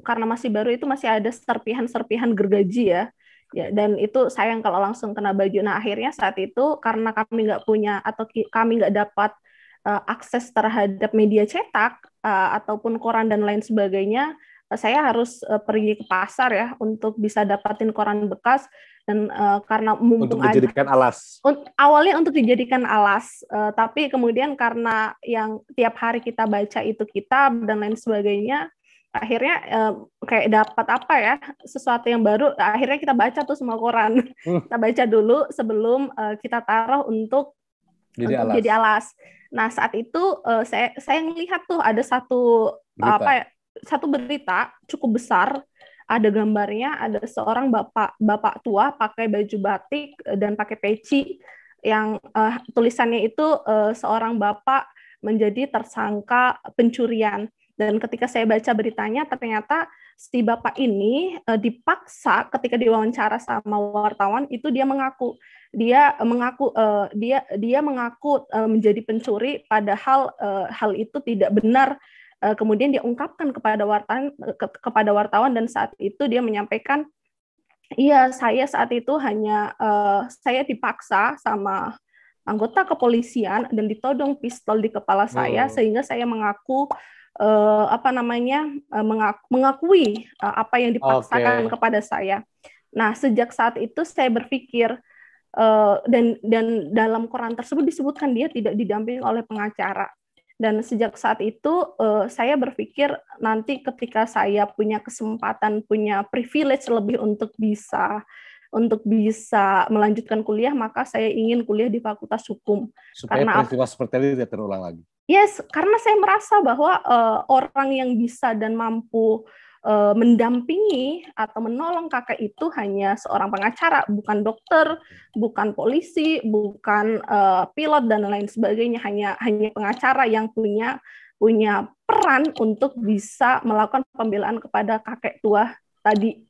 karena masih baru itu masih ada serpihan-serpihan gergaji ya. Ya, dan itu sayang kalau langsung kena baju. Nah, akhirnya saat itu karena kami nggak punya atau kami nggak dapat akses terhadap media cetak ataupun koran dan lain sebagainya, saya harus pergi ke pasar ya untuk bisa dapatin koran bekas dan karena mumpung untuk dijadikan alas. Awalnya untuk dijadikan alas, tapi kemudian karena yang tiap hari kita baca itu kitab dan lain sebagainya, akhirnya kayak dapat apa ya, sesuatu yang baru, akhirnya kita baca tuh semua koran. Kita baca dulu sebelum kita taruh untuk jadi alas. Nah, saat itu saya melihat tuh ada satu berita cukup besar, ada gambarnya, ada seorang bapak tua pakai baju batik dan pakai peci yang tulisannya itu seorang bapak menjadi tersangka pencurian. Dan ketika saya baca beritanya, ternyata si bapak ini dipaksa ketika diwawancara sama wartawan itu dia mengaku menjadi pencuri, padahal hal itu tidak benar. Kemudian dia ungkapkan kepada wartawan dan saat itu dia menyampaikan, iya saya saat itu hanya saya dipaksa sama anggota kepolisian dan ditodong pistol di kepala saya sehingga saya mengaku mengakui apa yang dipaksakan kepada saya. Nah, sejak saat itu saya berpikir dan dalam koran tersebut disebutkan dia tidak didampingi oleh pengacara. Dan sejak saat itu saya berpikir nanti ketika saya punya kesempatan, punya privilege lebih untuk bisa melanjutkan kuliah, maka saya ingin kuliah di Fakultas Hukum. Supaya peristiwa seperti ini tidak terulang lagi. Yes, karena saya merasa bahwa orang yang bisa dan mampu mendampingi atau menolong kakak itu hanya seorang pengacara, bukan dokter, bukan polisi, bukan pilot dan lain sebagainya, hanya pengacara yang punya peran untuk bisa melakukan pembelaan kepada kakek tua tadi.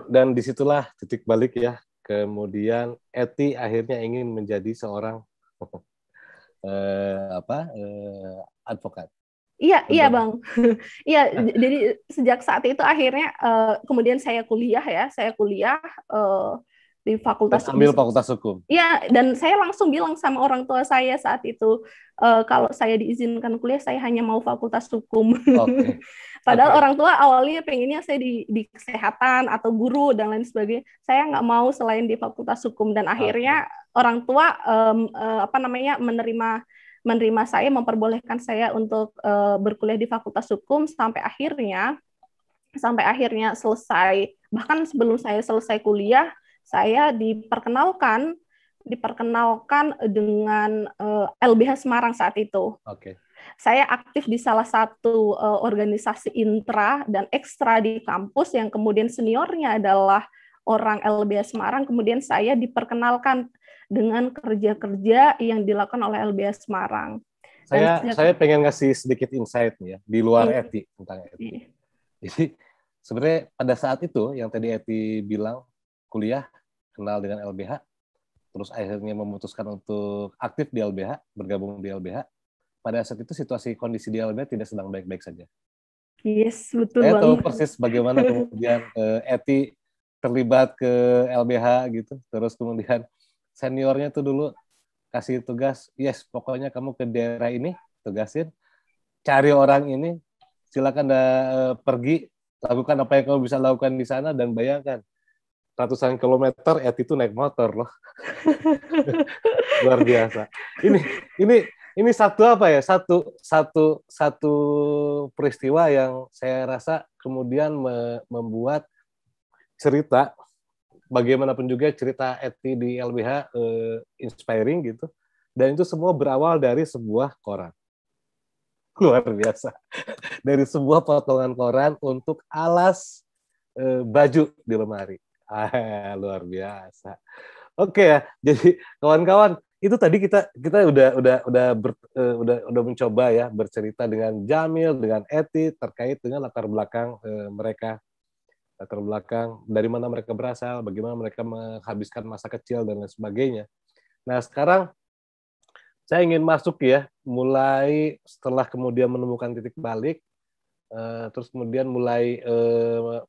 Dan disitulah titik balik ya. Kemudian Eti akhirnya ingin menjadi seorang advokat. Iya Bang. Iya, jadi sejak saat itu akhirnya kemudian saya kuliah di Fakultas Hukum. Ambil Fakultas Hukum. Iya, dan saya langsung bilang sama orang tua saya saat itu, kalau saya diizinkan kuliah saya hanya mau Fakultas Hukum. Okay. Padahal orang tua awalnya pengennya saya di kesehatan atau guru dan lain sebagainya. Saya nggak mau selain di Fakultas Hukum, dan akhirnya orang tua menerima saya, memperbolehkan saya untuk berkuliah di Fakultas Hukum sampai akhirnya selesai. Bahkan sebelum saya selesai kuliah, saya diperkenalkan dengan LBH Semarang saat itu. Okay. Saya aktif di salah satu organisasi intra dan ekstra di kampus yang kemudian seniornya adalah orang LBH Semarang. Kemudian saya diperkenalkan dengan kerja-kerja yang dilakukan oleh LBH Semarang. Saya pengen ngasih sedikit insight nih ya, di luar Eti tentang Eti. Jadi sebenarnya pada saat itu yang tadi Eti bilang kuliah, kenal dengan LBH, terus akhirnya memutuskan untuk aktif di LBH, bergabung di LBH. Pada saat itu situasi kondisi di LBH tidak sedang baik-baik saja. Yes, betul. Saya tahu persis bagaimana kemudian Eti terlibat ke LBH gitu, terus kemudian seniornya tuh dulu kasih tugas, yes pokoknya kamu ke daerah ini, tugasin, cari orang ini, silakan pergi, lakukan apa yang kamu bisa lakukan di sana, dan bayangkan ratusan kilometer Eti itu naik motor loh. Luar biasa. Ini satu peristiwa yang saya rasa kemudian membuat cerita, bagaimanapun juga cerita Eti di LBH inspiring gitu, dan itu semua berawal dari sebuah koran. Luar biasa. Dari sebuah potongan koran untuk alas baju di lemari. Luar biasa. Oke ya, jadi kawan-kawan, itu tadi kita udah mencoba ya bercerita dengan Jamil, dengan Eti terkait dengan latar belakang mereka, latar belakang dari mana mereka berasal, bagaimana mereka menghabiskan masa kecil dan lain sebagainya. Nah sekarang saya ingin masuk ya, mulai setelah kemudian menemukan titik balik, terus kemudian mulai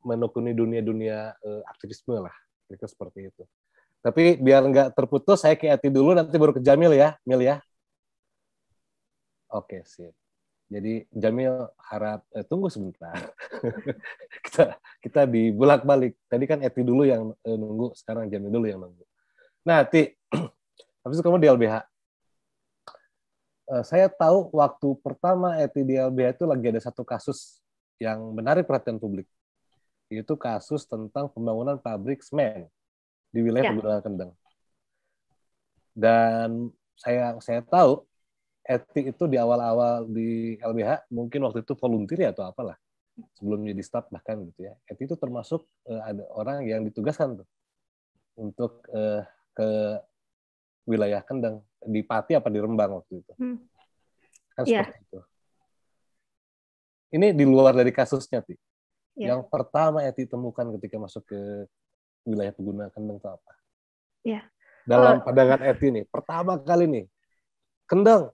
menekuni dunia-dunia aktivisme lah, kira seperti itu. Tapi biar nggak terputus, saya ke Eti dulu, nanti baru ke Jamil ya, Mil ya. Oke, sip. Jadi Jamil harap tunggu sebentar. kita dibulak-balik. Tadi kan Eti dulu yang nunggu, sekarang Jamil dulu yang nunggu. Nah, Ti, habis itu kamu di LBH. Saya tahu waktu pertama Eti di LBH itu lagi ada satu kasus yang menarik perhatian publik. Yaitu kasus tentang pembangunan pabrik semen di wilayah Pegunungan Kendeng. Dan saya tahu Eti itu di awal-awal di LBH mungkin waktu itu volunteer atau apalah, sebelum jadi staf bahkan gitu ya. Eti itu termasuk ada orang yang ditugaskan tuh untuk ke wilayah Kendeng, di Pati apa di Rembang waktu itu. Kan seperti itu. Ini di luar dari kasusnya, Ti. Yang pertama Eti temukan ketika masuk ke wilayah Pegunungan Kendeng itu apa? Dalam pandangan Eti nih, pertama kali nih, Kendeng,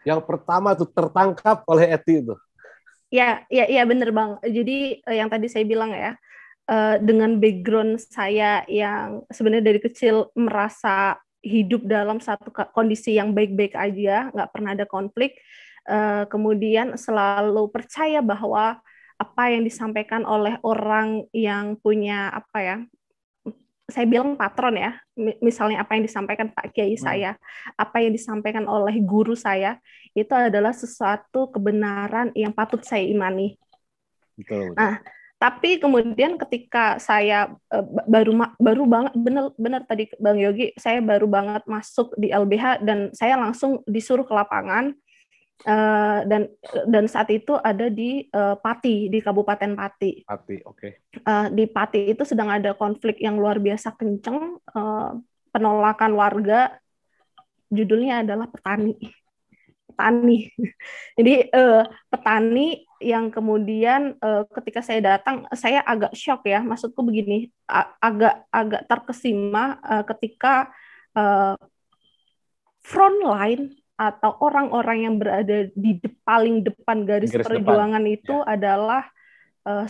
yang pertama tuh tertangkap oleh Eti itu. Ya, bener Bang. Jadi yang tadi saya bilang ya, dengan background saya yang sebenarnya dari kecil merasa hidup dalam satu kondisi yang baik-baik aja, nggak pernah ada konflik, kemudian selalu percaya bahwa apa yang disampaikan oleh orang yang punya saya bilang patron ya, misalnya apa yang disampaikan Pak Kiai saya, apa yang disampaikan oleh guru saya, itu adalah sesuatu kebenaran yang patut saya imani. Betul. Nah, tapi kemudian ketika saya baru banget, benar tadi Bang Yogi, saya baru banget masuk di LBH dan saya langsung disuruh ke lapangan. Dan saat itu ada di Pati, di Kabupaten Pati. Oke. Di Pati itu sedang ada konflik yang luar biasa kenceng, penolakan warga, judulnya adalah petani. Jadi petani yang kemudian ketika saya datang, saya agak shock ya, maksudku begini, agak terkesima ketika front line atau orang-orang yang berada di paling depan garis perjuangan itu adalah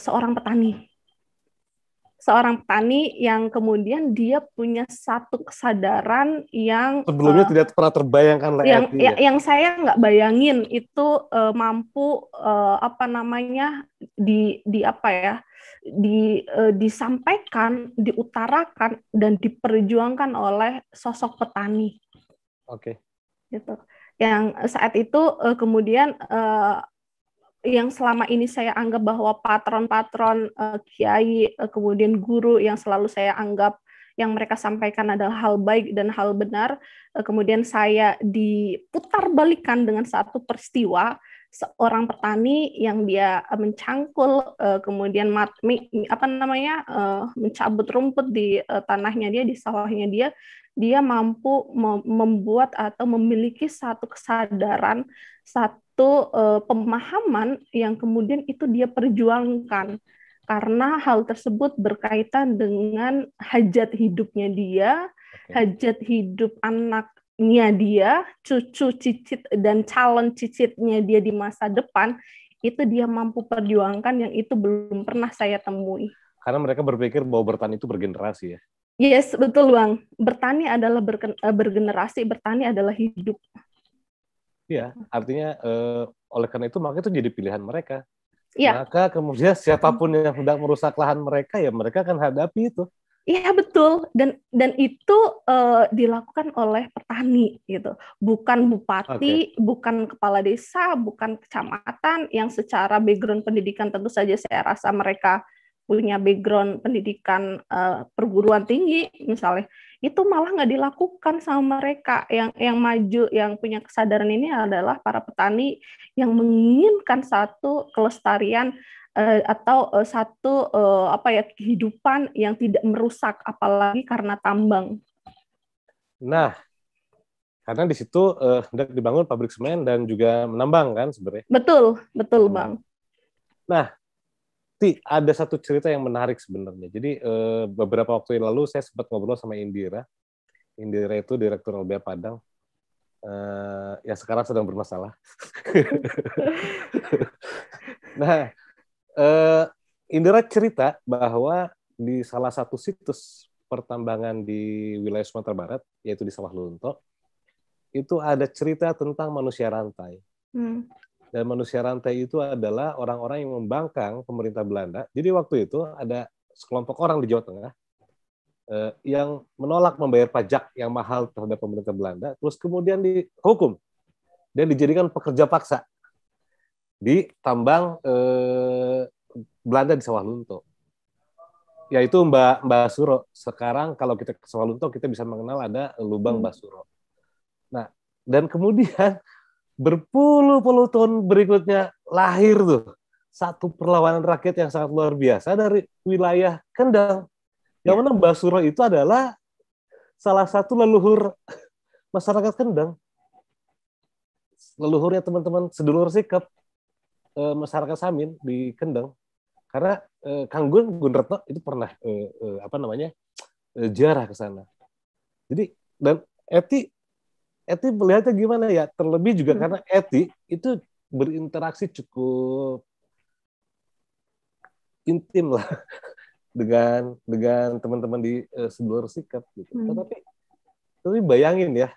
seorang petani. Seorang petani yang kemudian dia punya satu kesadaran yang sebelumnya tidak pernah terbayangkan yang saya nggak bayangin itu mampu disampaikan, diutarakan dan diperjuangkan oleh sosok petani. Oke. Gitu. Yang saat itu kemudian yang selama ini saya anggap bahwa patron-patron kiai, kemudian guru yang selalu saya anggap yang mereka sampaikan adalah hal baik dan hal benar, kemudian saya diputar balikan dengan satu peristiwa seorang petani yang dia mencangkul, kemudian mencabut rumput di tanahnya dia, di sawahnya dia mampu membuat atau memiliki satu kesadaran, satu pemahaman yang kemudian itu dia perjuangkan karena hal tersebut berkaitan dengan hajat hidupnya dia, hajat hidup anaknya dia, cucu cicit dan calon cicitnya dia di masa depan, itu dia mampu perjuangkan yang itu belum pernah saya temui. Karena mereka berpikir bahwa bertani itu bergenerasi ya. Yes, betul Bang. Bertani adalah bergenerasi, bertani adalah hidup. Iya, artinya oleh karena itu maka itu jadi pilihan mereka. Ya. Maka kemudian siapapun yang hendak merusak lahan mereka, ya mereka akan hadapi itu. Iya betul, dan itu dilakukan oleh petani gitu, bukan bupati, bukan kepala desa, bukan kecamatan yang secara background pendidikan tentu saja saya rasa mereka punya background pendidikan perguruan tinggi misalnya, itu malah nggak dilakukan sama mereka. Yang maju, yang punya kesadaran ini adalah para petani yang menginginkan satu kelestarian atau satu kehidupan yang tidak merusak, apalagi karena tambang. Nah, karena di situ hendak dibangun pabrik semen dan juga menambang kan sebenarnya. Betul Bang. Nah, ada satu cerita yang menarik sebenarnya. Jadi beberapa waktu yang lalu saya sempat ngobrol sama Indira. Indira itu Direktur LBH Padang. Ya sekarang sedang bermasalah. Nah, Indira cerita bahwa di salah satu situs pertambangan di wilayah Sumatera Barat, yaitu di Sawah Lunto, itu ada cerita tentang manusia rantai. Dan manusia rantai itu adalah orang-orang yang membangkang pemerintah Belanda. Jadi waktu itu ada sekelompok orang di Jawa Tengah yang menolak membayar pajak yang mahal terhadap pemerintah Belanda, terus kemudian dihukum dan dijadikan pekerja paksa di tambang Belanda di Sawah Lunto. Yaitu Mbak Suro. Sekarang kalau kita ke Sawah Lunto, kita bisa mengenal ada lubang Mbak Suro. Nah, dan kemudian berpuluh-puluh tahun berikutnya lahir tuh satu perlawanan rakyat yang sangat luar biasa dari wilayah Kendal. Yang mana Mbak Suro itu adalah salah satu leluhur masyarakat Kendal. Leluhurnya teman-teman sedulur sikap masyarakat Samin di Kendal. Karena Kang Gun Retno itu pernah ziarah ke sana. Jadi dan Eti melihatnya gimana ya? Terlebih juga karena Eti itu berinteraksi cukup intim lah dengan teman-teman di sedulur sikap gitu. Tapi bayangin ya,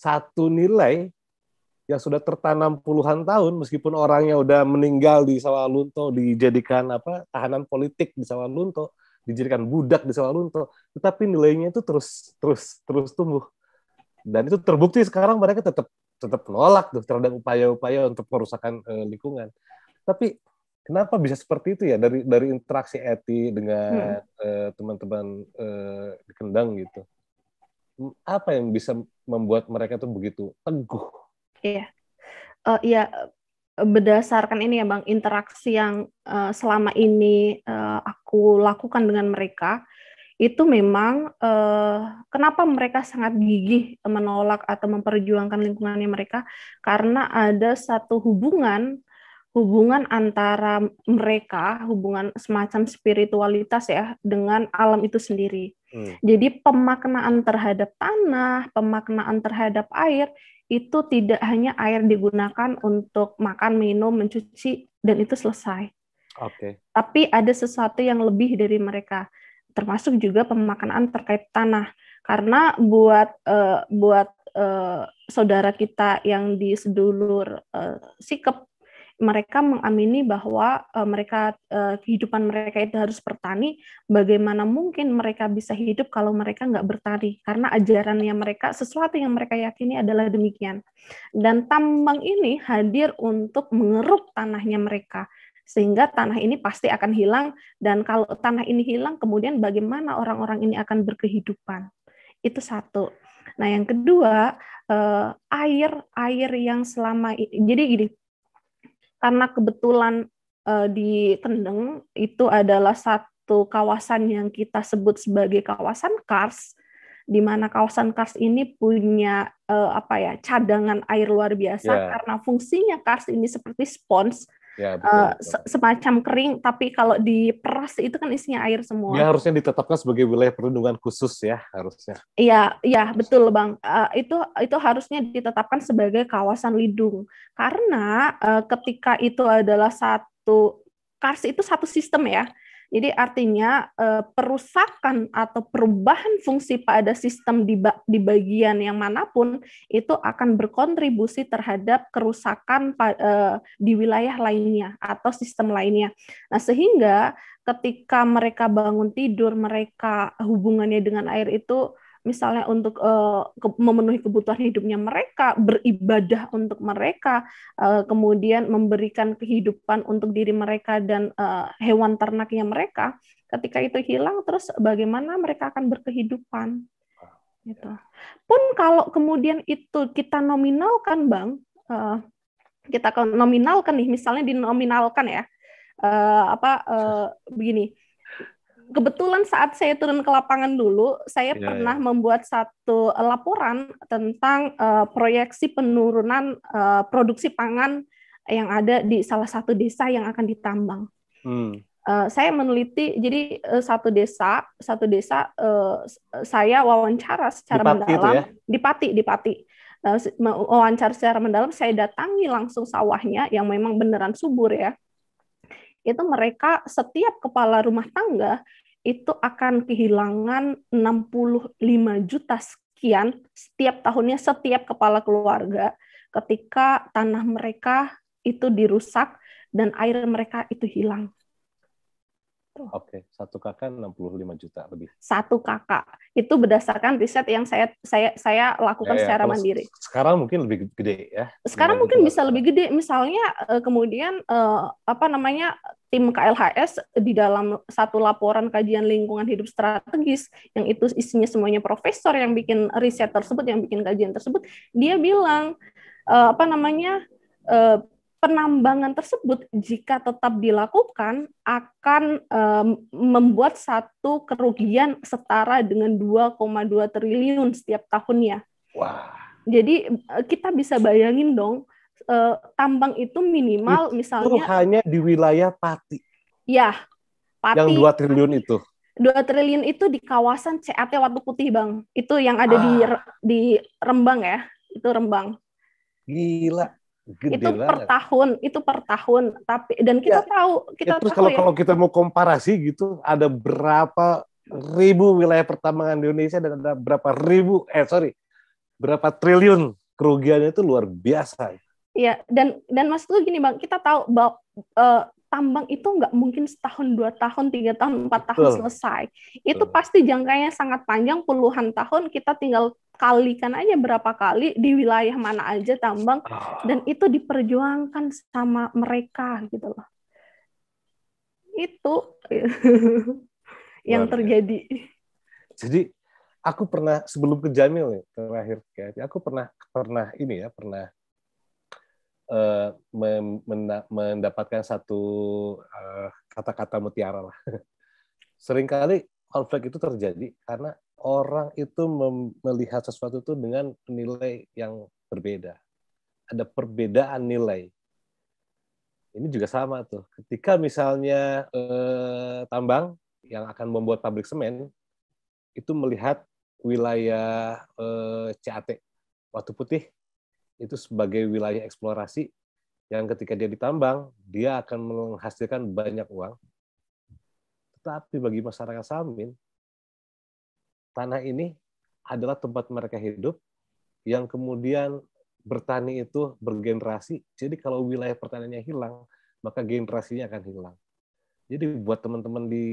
satu nilai yang sudah tertanam puluhan tahun, meskipun orangnya udah meninggal di Sawah Lunto, dijadikan tahanan politik di Sawah Lunto, dijadikan budak di Sawah Lunto, tetapi nilainya itu terus tumbuh. Dan itu terbukti sekarang mereka tetap menolak tuh terhadap upaya-upaya untuk perusakan lingkungan. Tapi kenapa bisa seperti itu ya, dari interaksi Eti dengan teman-teman di Kendang gitu? Apa yang bisa membuat mereka tuh begitu teguh? Iya, berdasarkan ini ya Bang, interaksi yang selama ini aku lakukan dengan mereka, itu memang kenapa mereka sangat gigih menolak atau memperjuangkan lingkungannya mereka, karena ada satu hubungan antara mereka, hubungan semacam spiritualitas ya, dengan alam itu sendiri. Jadi pemaknaan terhadap tanah, pemaknaan terhadap air, itu tidak hanya air digunakan untuk makan, minum, mencuci, dan itu selesai. Tapi ada sesuatu yang lebih dari mereka, termasuk juga pemaknaan terkait tanah. Karena buat saudara kita yang di sedulur sikap, mereka mengamini bahwa kehidupan mereka itu harus bertani. Bagaimana mungkin mereka bisa hidup kalau mereka nggak bertani? Karena ajarannya mereka, sesuatu yang mereka yakini adalah demikian. Dan tambang ini hadir untuk mengeruk tanahnya mereka, sehingga tanah ini pasti akan hilang. Dan kalau tanah ini hilang, kemudian bagaimana orang-orang ini akan berkehidupan? Itu satu. Nah, yang kedua, air yang selama ini, jadi gini, karena kebetulan di Kendeng itu adalah satu kawasan yang kita sebut sebagai kawasan kars, di mana kawasan kars ini punya cadangan air luar biasa, karena fungsinya kars ini seperti spons, semacam kering, tapi kalau diperas itu kan isinya air semua. Dia harusnya ditetapkan sebagai wilayah perlindungan khusus ya, harusnya. Iya, betul Bang. Itu harusnya ditetapkan sebagai kawasan lindung. Karena ketika itu adalah kars itu satu sistem ya. Jadi artinya perusakan atau perubahan fungsi pada sistem di bagian yang manapun itu akan berkontribusi terhadap kerusakan di wilayah lainnya atau sistem lainnya. Nah, sehingga ketika mereka bangun tidur, mereka hubungannya dengan air itu misalnya untuk memenuhi kebutuhan hidupnya mereka, beribadah untuk mereka, kemudian memberikan kehidupan untuk diri mereka dan hewan ternaknya mereka, ketika itu hilang, terus bagaimana mereka akan berkehidupan? Gitu. Pun kalau kemudian itu kita nominalkan, Bang, kita nominalkan nih, misalnya dinominalkan ya, begini. Kebetulan saat saya turun ke lapangan dulu, saya pernah membuat satu laporan tentang proyeksi penurunan produksi pangan yang ada di salah satu desa yang akan ditambang. Saya meneliti, jadi satu desa saya wawancara secara mendalam di Pati. Wawancara secara mendalam, saya datangi langsung sawahnya yang memang beneran subur ya. Itu mereka setiap kepala rumah tangga itu akan kehilangan 65 juta sekian setiap tahunnya, setiap kepala keluarga ketika tanah mereka itu dirusak dan air mereka itu hilang. Oke, satu kakak 65 juta lebih. Satu kakak. Itu berdasarkan riset yang saya lakukan secara mandiri. Sekarang mungkin lebih gede ya. Sekarang mungkin bisa lebih gede. Misalnya kemudian tim KLHS di dalam satu laporan kajian lingkungan hidup strategis yang itu isinya semuanya profesor yang bikin riset tersebut, yang bikin kajian tersebut, dia bilang penambangan tersebut jika tetap dilakukan akan membuat satu kerugian setara dengan 2,2 triliun setiap tahunnya. Wah. Jadi kita bisa bayangin dong, tambang itu minimal itu misalnya hanya di wilayah Pati. Ya, Pati. Yang 2 triliun itu. 2 triliun itu di kawasan CAT Watu Putih, Bang. Itu yang ada di Rembang ya. Itu Rembang. Gila. Gede itu per tahun, tapi dan kita tahu terus kalau kita mau komparasi gitu, ada berapa ribu wilayah pertambangan di Indonesia dan ada berapa triliun kerugiannya, itu luar biasa. Iya, dan maksud gue gini Bang, kita tahu bahwa tambang itu nggak mungkin setahun, 2 tahun, 3 tahun, 4 tahun selesai. Itu pasti jangkanya sangat panjang, puluhan tahun. Kita tinggal kalikan aja berapa kali di wilayah mana aja tambang, dan itu diperjuangkan sama mereka gitu loh. Itu yang terjadi. Jadi aku pernah, sebelum ke Jamil nih terakhir, aku pernah mendapatkan satu kata-kata mutiara lah. Seringkali konflik itu terjadi karena orang itu melihat sesuatu itu dengan nilai yang berbeda. Ada perbedaan nilai. Ini juga sama tuh. Ketika misalnya tambang yang akan membuat pabrik semen itu melihat wilayah CAT Watu Putih itu sebagai wilayah eksplorasi yang ketika dia ditambang, dia akan menghasilkan banyak uang. Tetapi bagi masyarakat Samin, tanah ini adalah tempat mereka hidup, yang kemudian bertani itu bergenerasi. Jadi kalau wilayah pertaniannya hilang, maka generasinya akan hilang. Jadi buat teman-teman di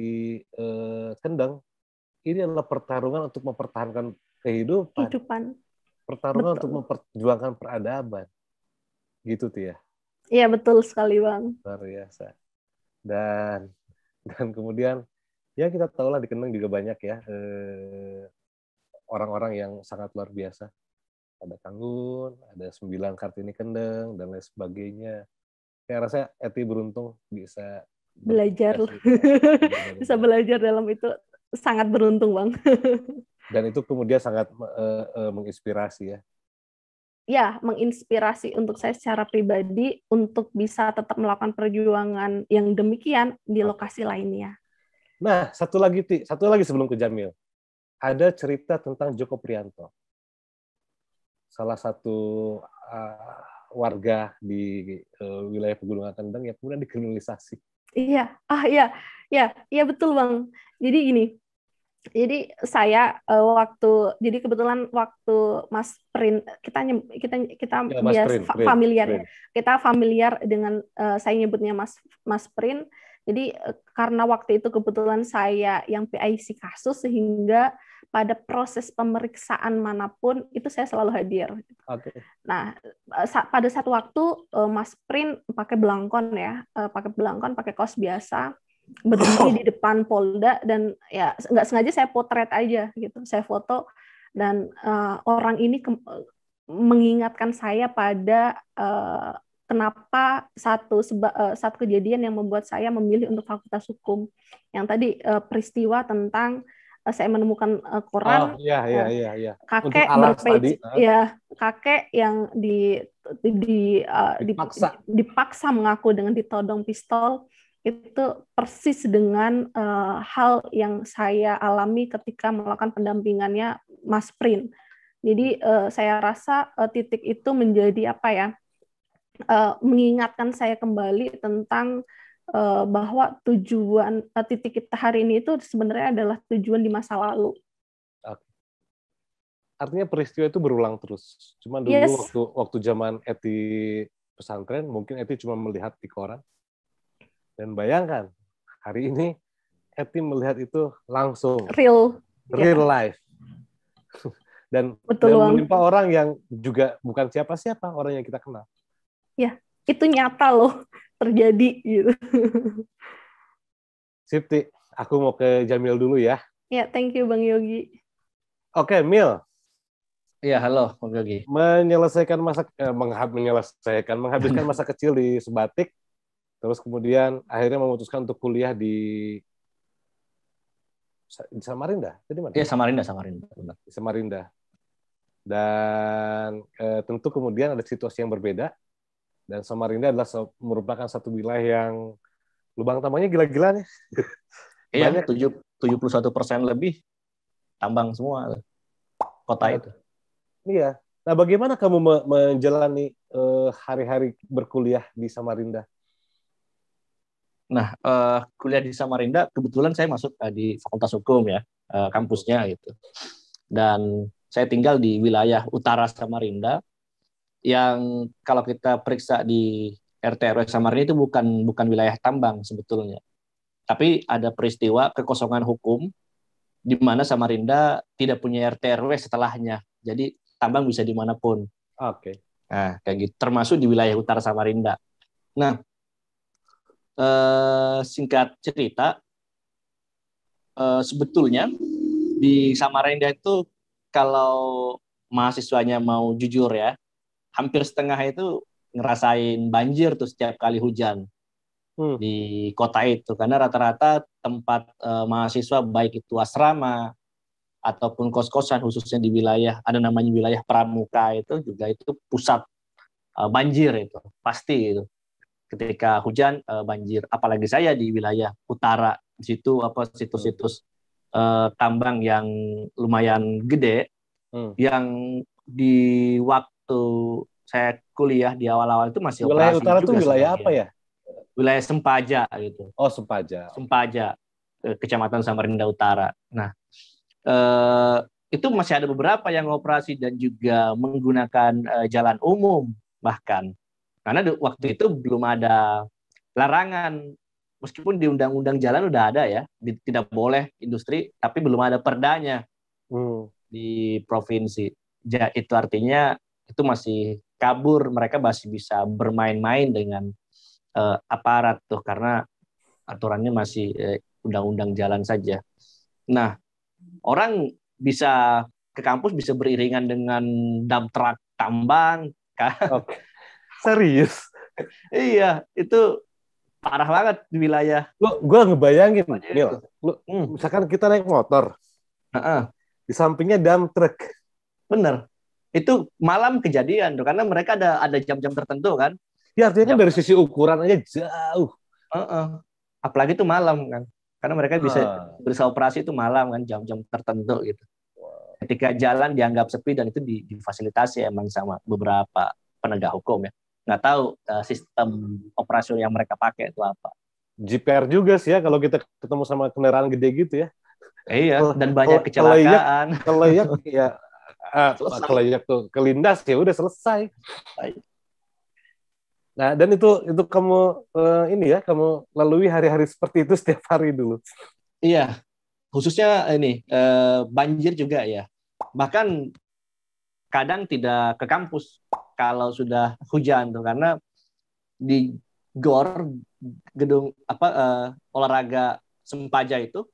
Kendeng, ini adalah pertarungan untuk mempertahankan kehidupan. Pertarungan untuk memperjuangkan peradaban. Gitu tuh ya. Iya, betul sekali, Bang. Luar biasa. Dan kemudian ya kita tahu lah di Kendeng juga banyak ya orang-orang yang sangat luar biasa. Ada Kanggun, ada 9 Kartini Kendeng, dan lain sebagainya. Saya rasa Eti beruntung bisa belajar. Bisa belajar dalam itu, sangat beruntung, Bang. Dan itu kemudian sangat menginspirasi ya. Ya, menginspirasi untuk saya secara pribadi untuk bisa tetap melakukan perjuangan yang demikian di lokasi lainnya. Nah, satu lagi sebelum ke Jamil. Ada cerita tentang Joko Prianto. Salah satu warga di wilayah Pegunungan Kendeng yang kemudian dikriminalisasi. Iya, betul Bang. Jadi gini, jadi saya kebetulan waktu Mas Prin, kita ya, biasa familiar ya. Kita familiar dengan saya nyebutnya Mas Prin. Jadi karena waktu itu kebetulan saya yang PIC kasus, sehingga pada proses pemeriksaan manapun itu saya selalu hadir. Okay. Nah, pada satu waktu Mas Prin pakai belangkon ya, pakai kaos biasa, berdiri di depan Polda, dan ya nggak sengaja saya potret aja gitu, saya foto, dan orang ini mengingatkan saya pada kenapa satu kejadian yang membuat saya memilih untuk Fakultas Hukum, yang tadi peristiwa tentang saya menemukan koran kakek berpeci, ya kakek yang dipaksa mengaku dengan ditodong pistol itu persis dengan hal yang saya alami ketika melakukan pendampingannya Mas Prin. Jadi saya rasa titik itu menjadi apa ya, mengingatkan saya kembali tentang bahwa tujuan titik kita hari ini itu sebenarnya adalah tujuan di masa lalu. Artinya peristiwa itu berulang terus. Cuma dulu Yes. waktu zaman Eti pesantren, mungkin Eti cuma melihat di koran. Dan bayangkan, hari ini Eti melihat itu langsung. Real life. Dan menimpa orang yang juga bukan siapa-siapa, orang yang kita kenal. Ya, itu nyata loh, terjadi gitu. Sipti, aku mau ke Jamil dulu ya. Ya, thank you Bang Yogi. Oke, Mil. Iya, halo Bang Yogi. Menghabiskan masa kecil di Sebatik, terus kemudian akhirnya memutuskan untuk kuliah di Samarinda. Jadi mana? Iya, Samarinda. Di Samarinda. Dan tentu kemudian ada situasi yang berbeda. Dan Samarinda adalah merupakan satu wilayah yang lubang tambangnya gila-gilaan ya. Iya, 71% lebih tambang semua kota itu. Iya. Nah, bagaimana kamu menjalani hari-hari berkuliah di Samarinda? Nah, kuliah di Samarinda, kebetulan saya masuk di Fakultas Hukum ya, kampusnya gitu. Dan saya tinggal di wilayah utara Samarinda, yang kalau kita periksa di RT RW Samarinda itu bukan wilayah tambang sebetulnya. Tapi ada peristiwa kekosongan hukum di mana Samarinda tidak punya RT RW setelahnya. Jadi tambang bisa dimanapun. Oke. Nah, kayak gitu. Termasuk di wilayah utara Samarinda. Nah, singkat cerita, sebetulnya di Samarinda itu kalau mahasiswanya mau jujur ya, hampir setengah itu ngerasain banjir tuh setiap kali hujan di kota itu. Karena rata-rata tempat mahasiswa baik itu asrama ataupun kos-kosan khususnya di wilayah ada namanya wilayah Pramuka itu juga itu pusat banjir itu pasti itu ketika hujan banjir, apalagi saya di wilayah utara di situ situs-situs tambang yang lumayan gede yang di waktu saya kuliah di awal-awal itu masih wilayah operasi utara juga itu wilayah sebagian. apa ya? Wilayah Sempaja gitu. Oh, Sempaja. Sempaja, Kecamatan Samarinda Utara. Nah, itu masih ada beberapa yang operasi dan juga menggunakan jalan umum bahkan. Karena waktu itu belum ada larangan, meskipun di undang-undang jalan udah ada ya, tidak boleh industri, tapi belum ada perdanya di provinsi. Itu artinya itu masih kabur, mereka masih bisa bermain-main dengan aparat tuh karena aturannya masih undang-undang jalan saja. Nah, orang bisa ke kampus bisa beriringan dengan dump truck tambang. Oke. Serius? Iya, itu parah banget di wilayah. Gue ngebayangin, Mil, misalkan kita naik motor, di sampingnya dump truck. Bener. Itu malam kejadian tuh, karena mereka ada jam-jam tertentu kan. Ya artinya kan dari sisi ukuran aja jauh. Apalagi itu malam kan. Karena mereka bisa operasi itu malam kan, jam-jam tertentu gitu. Ketika jalan dianggap sepi dan itu difasilitasi emang sama beberapa penegak hukum ya. Nggak tahu sistem operasional yang mereka pakai itu apa. GPR juga sih ya kalau kita ketemu sama kendaraan gede gitu ya. Iya, dan banyak kecelakaan. Kelayak ya kelayak tuh kelindas ya udah selesai. Nah, dan itu kamu kamu lalui hari-hari seperti itu setiap hari dulu. Iya. Khususnya ini banjir juga ya. Bahkan kadang tidak ke kampus kalau sudah hujan tuh karena di GOR gedung olahraga Sempaja itu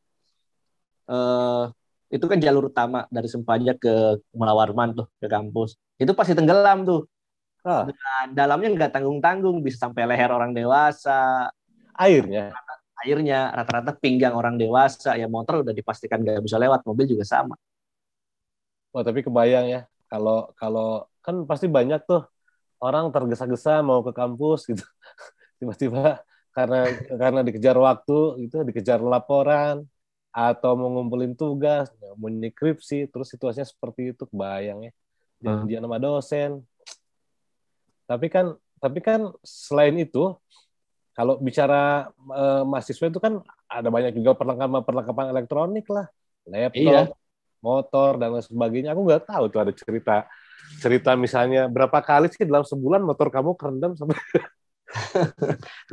kan jalur utama dari Sempaja ke Mulawarman tuh ke kampus. Itu pasti tenggelam tuh. Dan dalamnya nggak tanggung-tanggung bisa sampai leher orang dewasa. Airnya rata-rata pinggang orang dewasa, ya motor udah dipastikan nggak bisa lewat, mobil juga sama. Wah, tapi kebayang ya, kalau kan pasti banyak tuh orang tergesa-gesa mau ke kampus gitu, tiba-tiba karena dikejar waktu, itu dikejar laporan atau mau ngumpulin tugas, mau skripsi, terus situasinya seperti itu, kebayang ya. Janjian sama dosen. Tapi kan selain itu, kalau bicara mahasiswa itu kan ada banyak juga perlengkapan elektronik lah, laptop, motor dan lain sebagainya. Aku nggak tahu tuh ada cerita misalnya berapa kali sih dalam sebulan motor kamu kerendam sampai.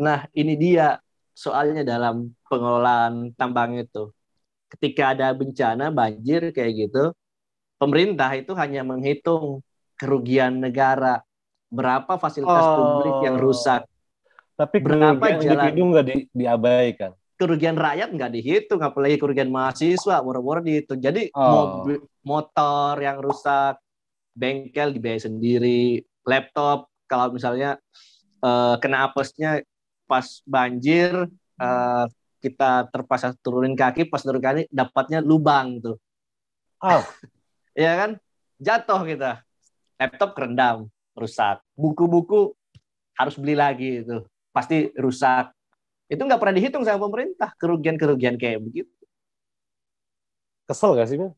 Nah, ini dia soalnya dalam pengelolaan tambang itu. Ketika ada bencana banjir kayak gitu, pemerintah itu hanya menghitung kerugian negara, berapa fasilitas publik yang rusak, tapi berapa kerugian individu nggak diabaikan. Kerugian rakyat nggak dihitung, apalagi kerugian mahasiswa, murah-murah dihitung. Jadi motor yang rusak, bengkel dibayar sendiri, laptop kalau misalnya kena apesnya pas banjir, kita terpaksa turunin kaki, pas turun kaki dapatnya lubang tuh. Ya kan? Jatuh kita. Laptop kerendam, rusak. Buku-buku harus beli lagi itu. Pasti rusak. Itu nggak pernah dihitung sama pemerintah, kerugian-kerugian kayak begitu. Kesel gak sih, Mil?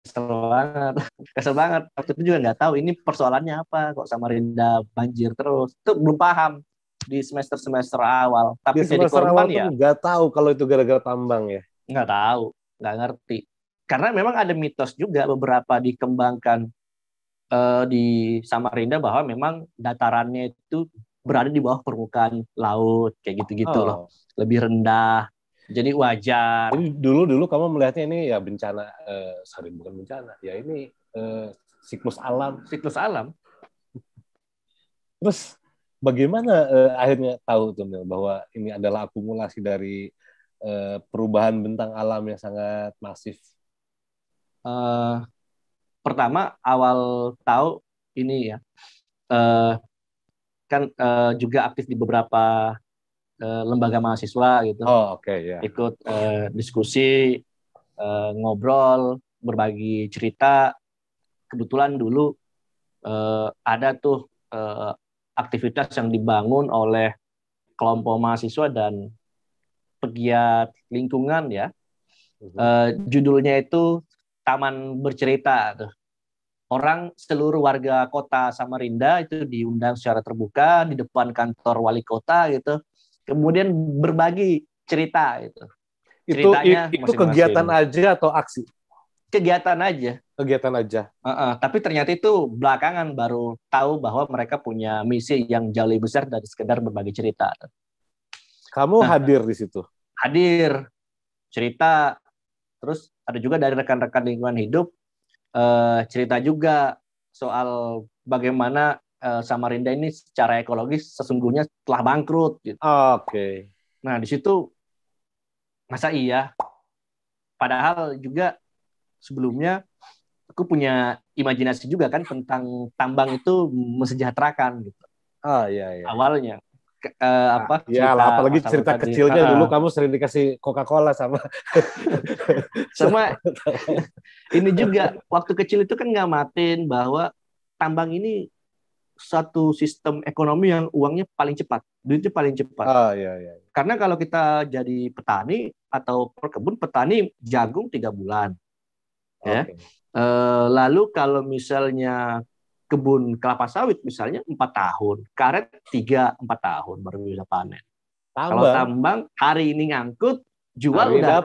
Kesel banget. Waktu itu juga nggak tahu ini persoalannya apa, kok Samarinda banjir terus. Itu belum paham di semester awal. Tapi di semester awal ya nggak tahu kalau itu gara-gara tambang ya? Nggak tahu, nggak ngerti. Karena memang ada mitos juga beberapa dikembangkan di Samarinda bahwa memang datarannya itu berada di bawah permukaan laut, kayak gitu-gitu loh. Lebih rendah. Jadi wajar. Jadi dulu kamu melihatnya ini ya bencana, bukan bencana, ya ini siklus alam. Siklus alam. Terus bagaimana akhirnya tahu tuh Mil, bahwa ini adalah akumulasi dari perubahan bentang alam yang sangat masif? Pertama awal tahu ini ya, kan juga aktif di beberapa lembaga mahasiswa gitu. Ikut diskusi, ngobrol, berbagi cerita. Kebetulan dulu ada tuh aktivitas yang dibangun oleh kelompok mahasiswa dan pegiat lingkungan ya. Judulnya itu Taman Bercerita tuh. Orang seluruh warga kota Samarinda itu diundang secara terbuka di depan kantor wali kota gitu. Kemudian berbagi cerita itu. Ceritanya itu kegiatan aja atau aksi? Kegiatan aja. Kegiatan aja. Tapi ternyata itu belakangan baru tahu bahwa mereka punya misi yang jauh lebih besar dari sekedar berbagi cerita. Kamu hadir di situ? Hadir, cerita. Terus ada juga dari rekan-rekan lingkungan hidup cerita juga soal bagaimana Samarinda ini secara ekologis sesungguhnya telah bangkrut. Gitu. Nah di situ masa iya? Padahal juga sebelumnya aku punya imajinasi juga kan tentang tambang itu mesejahterakan gitu. Iya. Awalnya apalagi cerita kecilnya dulu kamu sering dikasih Coca-Cola sama ini juga waktu kecil itu kan ngamatin bahwa tambang ini satu sistem ekonomi yang uangnya paling cepat, duitnya paling cepat. Iya. Karena kalau kita jadi petani atau perkebun, petani jagung 3 bulan. Ya. Lalu kalau misalnya kebun kelapa sawit misalnya 4 tahun, karet 3-4 tahun baru bisa panen. Kalau tambang hari ini ngangkut, jual udah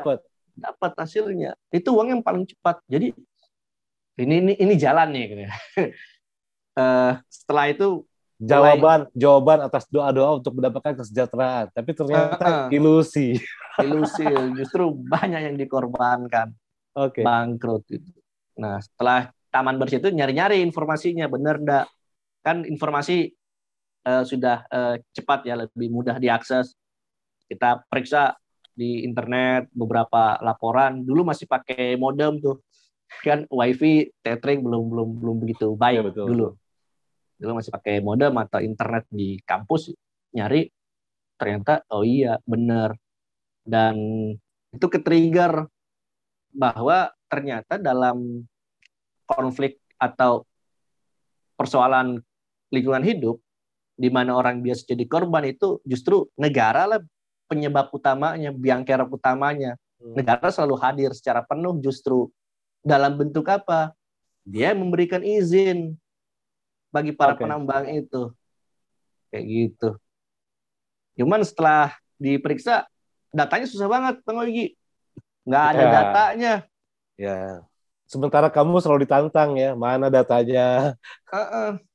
dapat hasilnya. Itu uang yang paling cepat. Jadi ini jalan nih. Gitu. Setelah itu jawaban atas doa-doa untuk mendapatkan kesejahteraan, tapi ternyata ilusi. Justru banyak yang dikorbankan. Bangkrut itu. Nah, setelah Taman Bersih itu nyari-nyari informasinya, benar enggak? Kan informasi sudah cepat ya, lebih mudah diakses. Kita periksa di internet beberapa laporan. Dulu masih pakai modem tuh. Kan wifi tethering belum begitu baik dulu. Dulu masih pakai modem atau internet di kampus, nyari ternyata iya benar. Dan itu ke-trigger bahwa ternyata dalam konflik atau persoalan lingkungan hidup di mana orang biasa jadi korban itu justru negara lah penyebab utamanya, biang kerok utamanya. Negara selalu hadir secara penuh justru dalam bentuk apa? Dia memberikan izin bagi para penambang itu. Kayak gitu. Cuman setelah diperiksa, datanya susah banget, Bang Ogi. Nggak ada datanya. Ya. Sementara kamu selalu ditantang ya, mana datanya.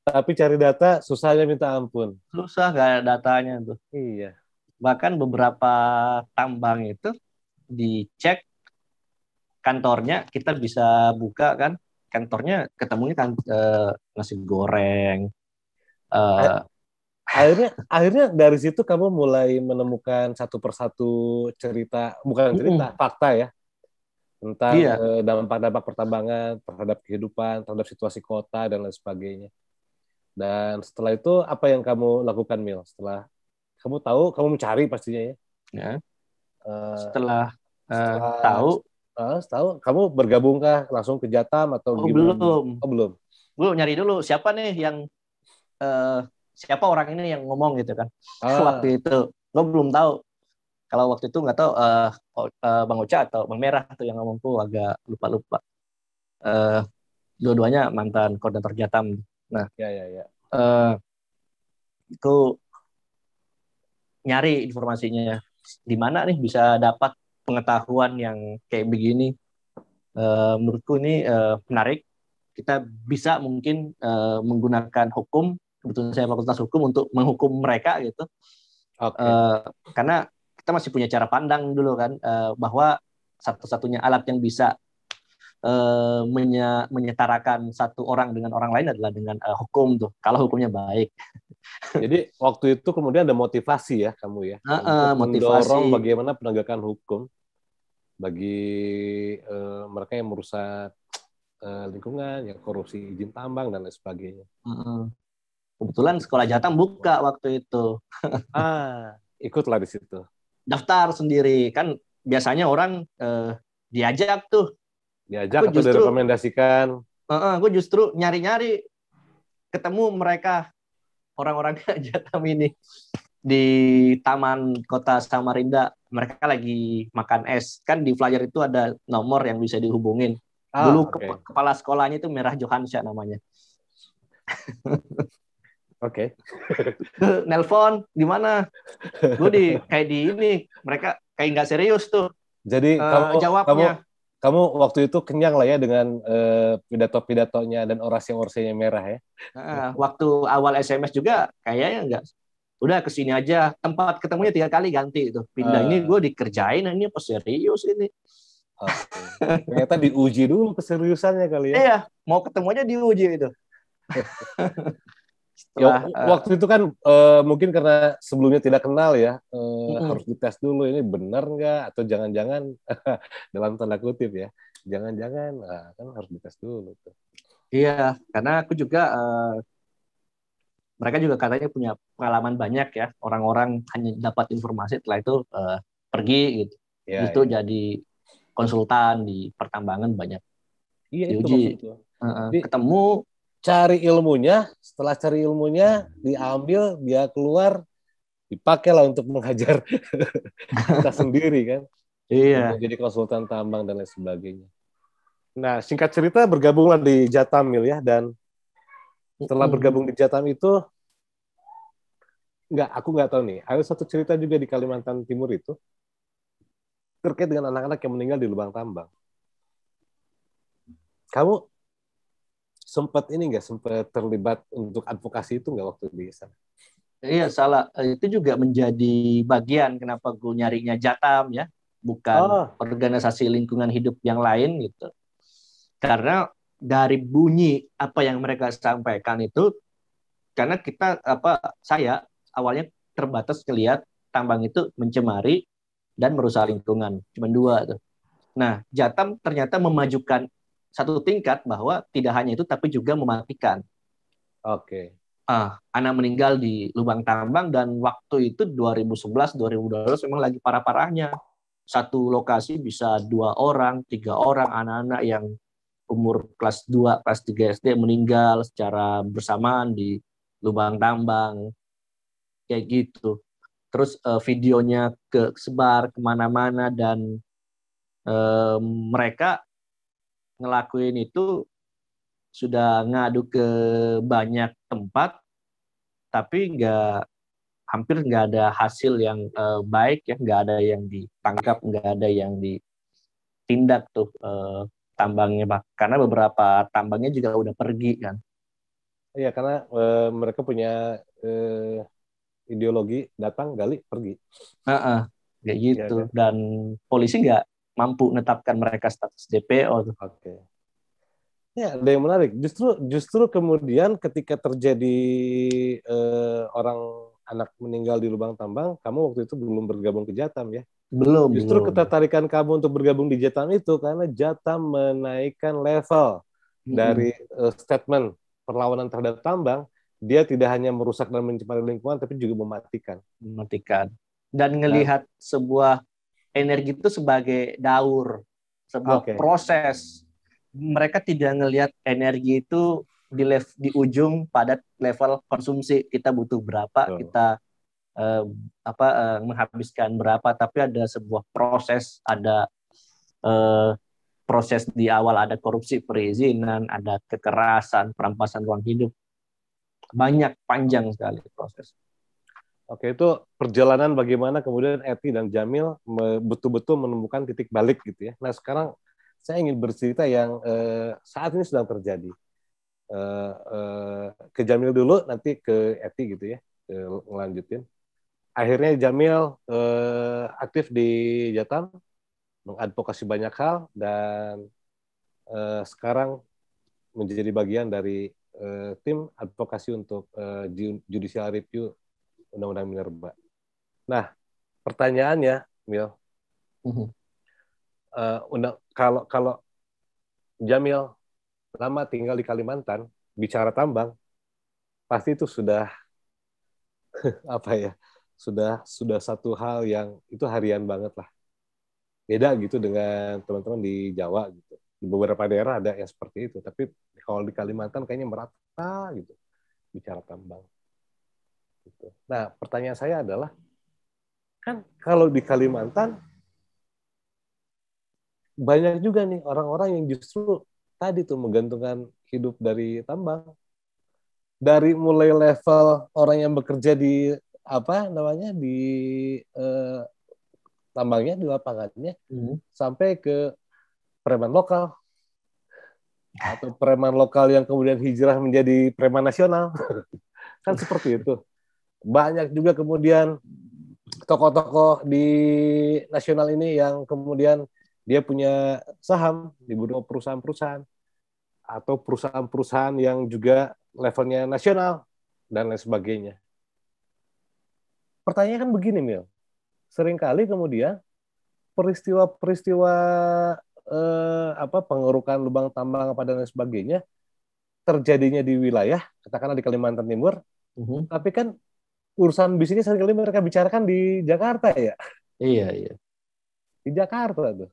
Tapi cari data susahnya minta ampun. Susah, nggak ada datanya tuh. Iya. Bahkan beberapa tambang itu dicek kantornya, kita bisa buka kan, kantornya ketemunya kan nasi goreng. Akhirnya dari situ kamu mulai menemukan satu persatu cerita, bukan cerita, fakta ya, tentang dampak-dampak pertambangan terhadap kehidupan, terhadap situasi kota dan lain sebagainya. Dan setelah itu apa yang kamu lakukan, Mil? Setelah kamu tahu, kamu mencari pastinya ya. Setelah tahu, kamu bergabungkah langsung ke Jatam atau gimana? Belum. Gue nyari dulu siapa nih yang siapa orang ini yang ngomong gitu kan. Waktu itu gue belum tahu. Kalau waktu itu nggak tahu Bang Ocha atau Bang Merah tuh yang ngomong, tuh agak lupa. Dua-duanya mantan koordinator Jatam. Nah, itu nyari informasinya di mana nih bisa dapat pengetahuan yang kayak begini. Menurutku ini menarik. Kita bisa mungkin menggunakan hukum, kebetulan saya fakultas hukum, untuk menghukum mereka gitu. Karena kita masih punya cara pandang dulu kan, bahwa satu-satunya alat yang bisa menyetarakan satu orang dengan orang lain adalah dengan hukum tuh, kalau hukumnya baik. Jadi waktu itu kemudian ada motivasi ya kamu ya, untuk mendorong bagaimana penegakan hukum bagi mereka yang merusak lingkungan, yang korupsi izin tambang dan lain sebagainya. Kebetulan sekolah Jatam buka waktu itu. Ikutlah di situ. Daftar sendiri kan, biasanya orang diajak tuh. Diajak atau direkomendasikan. Aku justru nyari-nyari ketemu mereka, orang-orang Jatam ini di Taman Kota Samarinda. Mereka lagi makan es. Kan di flyer itu ada nomor yang bisa dihubungin. Dulu kepala sekolahnya itu Merah Johansyah namanya. Nelpon di mana? Gue kayak di ini, mereka kayak nggak serius tuh. Jadi jawabnya. Kamu waktu itu kenyang lah ya dengan pidato-pidatonya dan orasi-orasinya Merah ya. Waktu awal SMS juga kayaknya nggak. Udah kesini aja. Tempat ketemunya 3 kali ganti itu. Pindah ini gue dikerjain, ini apa serius ini? Ternyata diuji dulu keseriusannya kali ya. Iya, mau ketemu aja diuji itu. Waktu itu kan mungkin karena sebelumnya tidak kenal ya, harus dites dulu ini benar nggak, atau jangan-jangan dalam tanda kutip ya, jangan-jangan kan harus dites dulu tuh. Iya, karena aku juga mereka juga katanya punya pengalaman banyak ya, orang-orang hanya dapat informasi setelah itu pergi gitu, itu jadi konsultan di pertambangan banyak. Iya, diuji, itu ketemu. Cari ilmunya, setelah cari ilmunya diambil, dia keluar, dipakailah untuk menghajar kita sendiri kan. Iya. Jadi konsultan tambang dan lain sebagainya. Nah, singkat cerita bergabunglah di Jatam, Mil ya, dan setelah bergabung di Jatam itu, aku nggak tahu nih, ada satu cerita juga di Kalimantan Timur itu terkait dengan anak-anak yang meninggal di lubang tambang. Kamu sempat terlibat untuk advokasi itu nggak waktu di sana? Iya, salah. Itu juga menjadi bagian kenapa gue nyarinya Jatam ya, bukan organisasi lingkungan hidup yang lain gitu. Karena dari bunyi apa yang mereka sampaikan itu, karena saya awalnya terbatas ngelihat tambang itu mencemari dan merusak lingkungan, cuma 2 tuh. Nah, Jatam ternyata memajukan satu tingkat bahwa tidak hanya itu tapi juga mematikan. Anak meninggal di lubang tambang, dan waktu itu 2011-2012 memang lagi parah-parahnya. Satu lokasi bisa 2 orang, 3 orang anak-anak yang umur kelas 2, kelas 3 SD meninggal secara bersamaan di lubang tambang. kayak gitu. Terus videonya kesebar kemana-mana dan mereka ngelakuin itu sudah ngadu ke banyak tempat, tapi hampir nggak ada hasil yang baik ya, nggak ada yang ditangkap, nggak ada yang ditindak tuh tambangnya, karena beberapa tambangnya juga udah pergi kan. Iya, karena mereka punya ideologi datang gali pergi. Kayak gitu. Ya, kan? Dan polisi nggak mampu menetapkan mereka status DPO. Oke. Ya, ada yang menarik. Justru kemudian ketika terjadi orang anak meninggal di lubang tambang, kamu waktu itu belum bergabung ke Jatam ya? Belum. Justru ketertarikan kamu untuk bergabung di Jatam itu karena Jatam menaikkan level dari statement perlawanan terhadap tambang. Dia tidak hanya merusak dan mencemari lingkungan, tapi juga mematikan. Dan ngelihat sebuah energi itu sebagai daur, sebuah proses. Mereka tidak ngelihat energi itu di ujung pada level konsumsi, kita butuh berapa, kita menghabiskan berapa, tapi ada sebuah proses, ada proses di awal, ada korupsi perizinan, ada kekerasan, perampasan ruang hidup, banyak, panjang sekali proses. Oke, itu perjalanan bagaimana kemudian Eti dan Jamil betul-betul menemukan titik balik gitu ya. Nah sekarang saya ingin bercerita yang saat ini sedang terjadi. Ke Jamil dulu, nanti ke Eti gitu ya, ngelanjutin. Akhirnya Jamil aktif di Jatam, mengadvokasi banyak hal, dan sekarang menjadi bagian dari tim advokasi untuk judicial review Undang-Undang Minerba. Nah, pertanyaannya, Mil, kalau Jamil lama tinggal di Kalimantan, bicara tambang, pasti itu sudah apa ya? Sudah satu hal yang itu harian banget lah. Beda gitu dengan teman-teman di Jawa gitu. Di beberapa daerah ada yang seperti itu, tapi kalau di Kalimantan kayaknya merata gitu bicara tambang. Gitu. Nah, pertanyaan saya adalah, kan kalau di Kalimantan banyak juga nih orang-orang yang justru tadi tuh menggantungkan hidup dari tambang. Dari mulai level orang yang bekerja di tambangnya, di lapangannya, sampai ke preman lokal atau preman lokal yang kemudian hijrah menjadi preman nasional. Kan seperti itu. Banyak juga kemudian tokoh-tokoh di nasional ini yang kemudian dia punya saham di beberapa perusahaan-perusahaan atau perusahaan-perusahaan yang juga levelnya nasional dan lain sebagainya. Pertanyaannya kan begini, Mil. Seringkali kemudian peristiwa-peristiwa pengerukan lubang tambang dan lain sebagainya terjadinya di wilayah, katakanlah di Kalimantan Timur, tapi kan urusan bisnis seringkali mereka bicarakan di Jakarta ya. Iya. Di Jakarta tuh.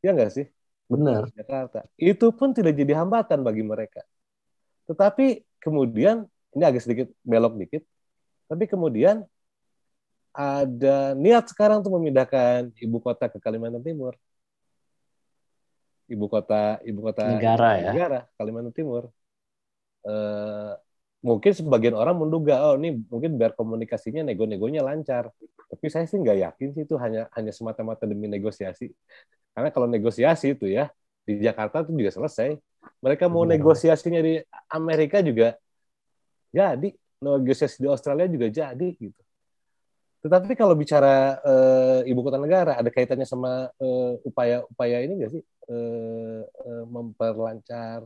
Ya nggak sih? Benar. Jakarta. Itu pun tidak jadi hambatan bagi mereka. Tetapi kemudian, ini agak sedikit belok dikit, tapi kemudian ada niat sekarang untuk memindahkan ibu kota ke Kalimantan Timur. Ibu kota negara Kalimantan Timur. Mungkin sebagian orang menduga, ini mungkin biar komunikasinya nego-negonya lancar. Tapi saya sih nggak yakin sih itu hanya semata-mata demi negosiasi. Karena kalau negosiasi itu ya di Jakarta itu juga selesai. Mereka mau negosiasinya di Amerika juga jadi, negosiasi di Australia juga jadi gitu. Tetapi kalau bicara ibu kota negara, ada kaitannya sama upaya ini nggak sih memperlancar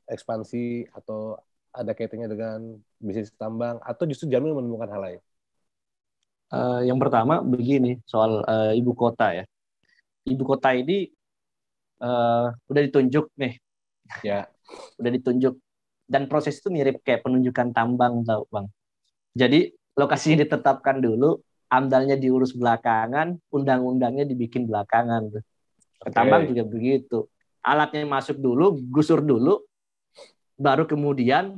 ekspansi, atau ada kaitannya dengan bisnis tambang, atau justru Jamil menemukan hal lain? Yang pertama begini, soal ibu kota ya. Ibu kota ini udah ditunjuk nih. Ya. Udah ditunjuk. Dan proses itu mirip kayak penunjukan tambang, tau Bang. Jadi lokasinya ditetapkan dulu, AMDAL-nya diurus belakangan, undang-undangnya dibikin belakangan. Tambang juga begitu. Alatnya masuk dulu, gusur dulu, baru kemudian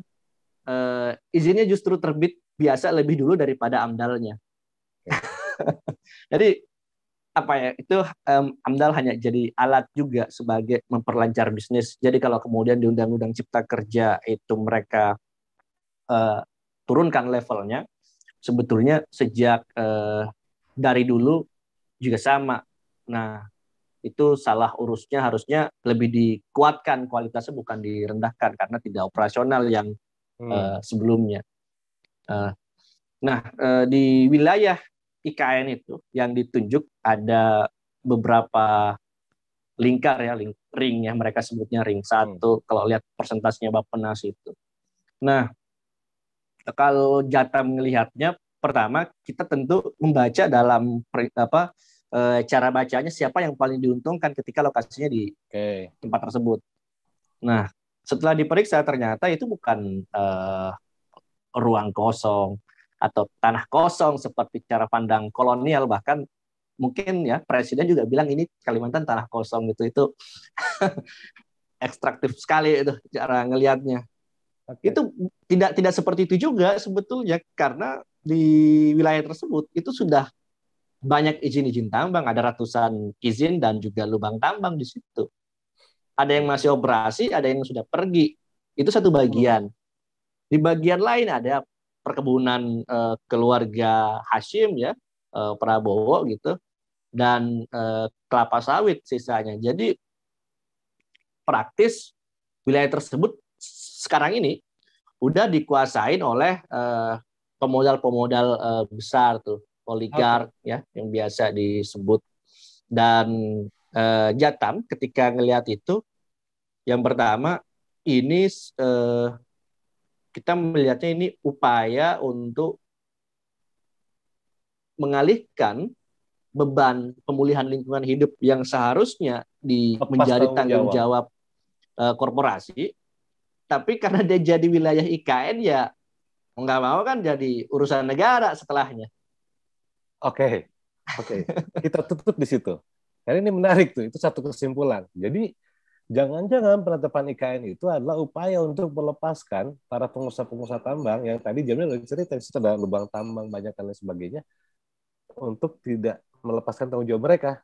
izinnya justru terbit biasa lebih dulu daripada AMDAL-nya. Jadi apa ya, itu AMDAL hanya jadi alat juga sebagai memperlancar bisnis. Jadi kalau kemudian di Undang-Undang Cipta Kerja itu mereka turunkan levelnya, sebetulnya sejak dari dulu juga sama. Nah, itu salah urusnya, harusnya lebih dikuatkan kualitasnya, bukan direndahkan karena tidak operasional yang sebelumnya. Nah, di wilayah IKN itu yang ditunjuk ada beberapa lingkar ya, ring ya, mereka sebutnya ring 1 kalau lihat persentasenya Bappenas itu. Nah, kalau Jatam melihatnya, pertama kita tentu membaca dalam cara bacanya siapa yang paling diuntungkan ketika lokasinya di tempat tersebut. Nah, setelah diperiksa ternyata itu bukan ruang kosong atau tanah kosong seperti cara pandang kolonial, bahkan mungkin ya presiden juga bilang ini Kalimantan tanah kosong gitu. Itu ekstraktif sekali itu cara ngelihatnya. Itu tidak seperti itu juga sebetulnya, karena di wilayah tersebut itu sudah banyak izin tambang, ada ratusan izin dan juga lubang tambang di situ. Ada yang masih operasi, ada yang sudah pergi. Itu satu bagian. Di bagian lain ada perkebunan keluarga Hashim ya, Prabowo gitu, dan kelapa sawit sisanya. Jadi praktis wilayah tersebut sekarang ini udah dikuasain oleh pemodal-pemodal besar tuh, oligark ya yang biasa disebut. Dan Jatam ketika ngelihat itu, yang pertama ini kita melihatnya ini upaya untuk mengalihkan beban pemulihan lingkungan hidup yang seharusnya menjadi tanggung jawab korporasi, tapi karena dia jadi wilayah IKN ya nggak mau kan jadi urusan negara setelahnya. Oke. Kita tutup di situ. Karena ini menarik tuh, itu satu kesimpulan. Jadi jangan-jangan penetapan IKN itu adalah upaya untuk melepaskan para pengusaha-pengusaha tambang yang tadi Jamil udah cerita, itu ada lubang tambang banyak dan lain sebagainya, untuk tidak melepaskan tanggung jawab mereka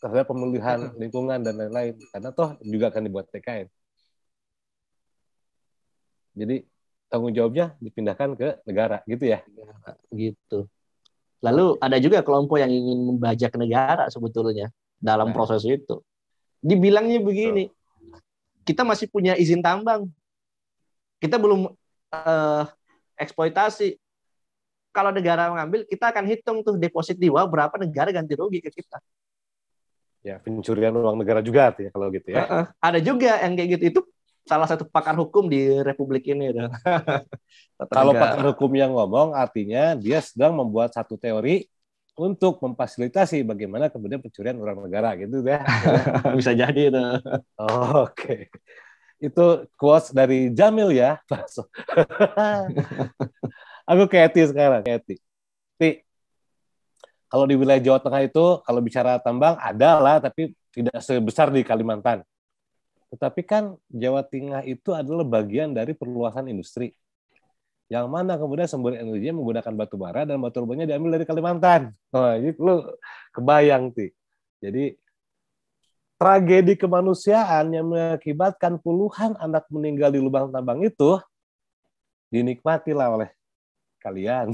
terhadap pemulihan lingkungan dan lain-lain, karena toh juga akan dibuat IKN. Jadi tanggung jawabnya dipindahkan ke negara, gitu ya? Gitu. Lalu ada juga kelompok yang ingin membajak negara sebetulnya dalam proses itu. Dibilangnya begini, kita masih punya izin tambang, kita belum eksploitasi. Kalau negara mengambil, kita akan hitung tuh deposit DIWA berapa negara ganti rugi ke kita. Ya, pencurian uang negara juga ya kalau gitu ya. Ada juga yang kayak gitu. Itu salah satu pakar hukum di Republik ini. Kalau pakar hukum yang ngomong, artinya dia sedang membuat satu teori untuk memfasilitasi bagaimana kemudian pencurian uang negara gitu ya. Bisa jadi itu. Oke. Itu quotes dari Jamil ya. Aku ke Eti sekarang, Eti. Kalau di wilayah Jawa Tengah itu, kalau bicara tambang ada lah, tapi tidak sebesar di Kalimantan. Tetapi kan Jawa Tengah itu adalah bagian dari perluasan industri. Yang mana kemudian sumber energinya menggunakan batu bara, dan batu baranya diambil dari Kalimantan. Oh, ini lu kebayang, Ti. Jadi tragedi kemanusiaan yang mengakibatkan puluhan anak meninggal di lubang tambang itu dinikmatilah oleh kalian.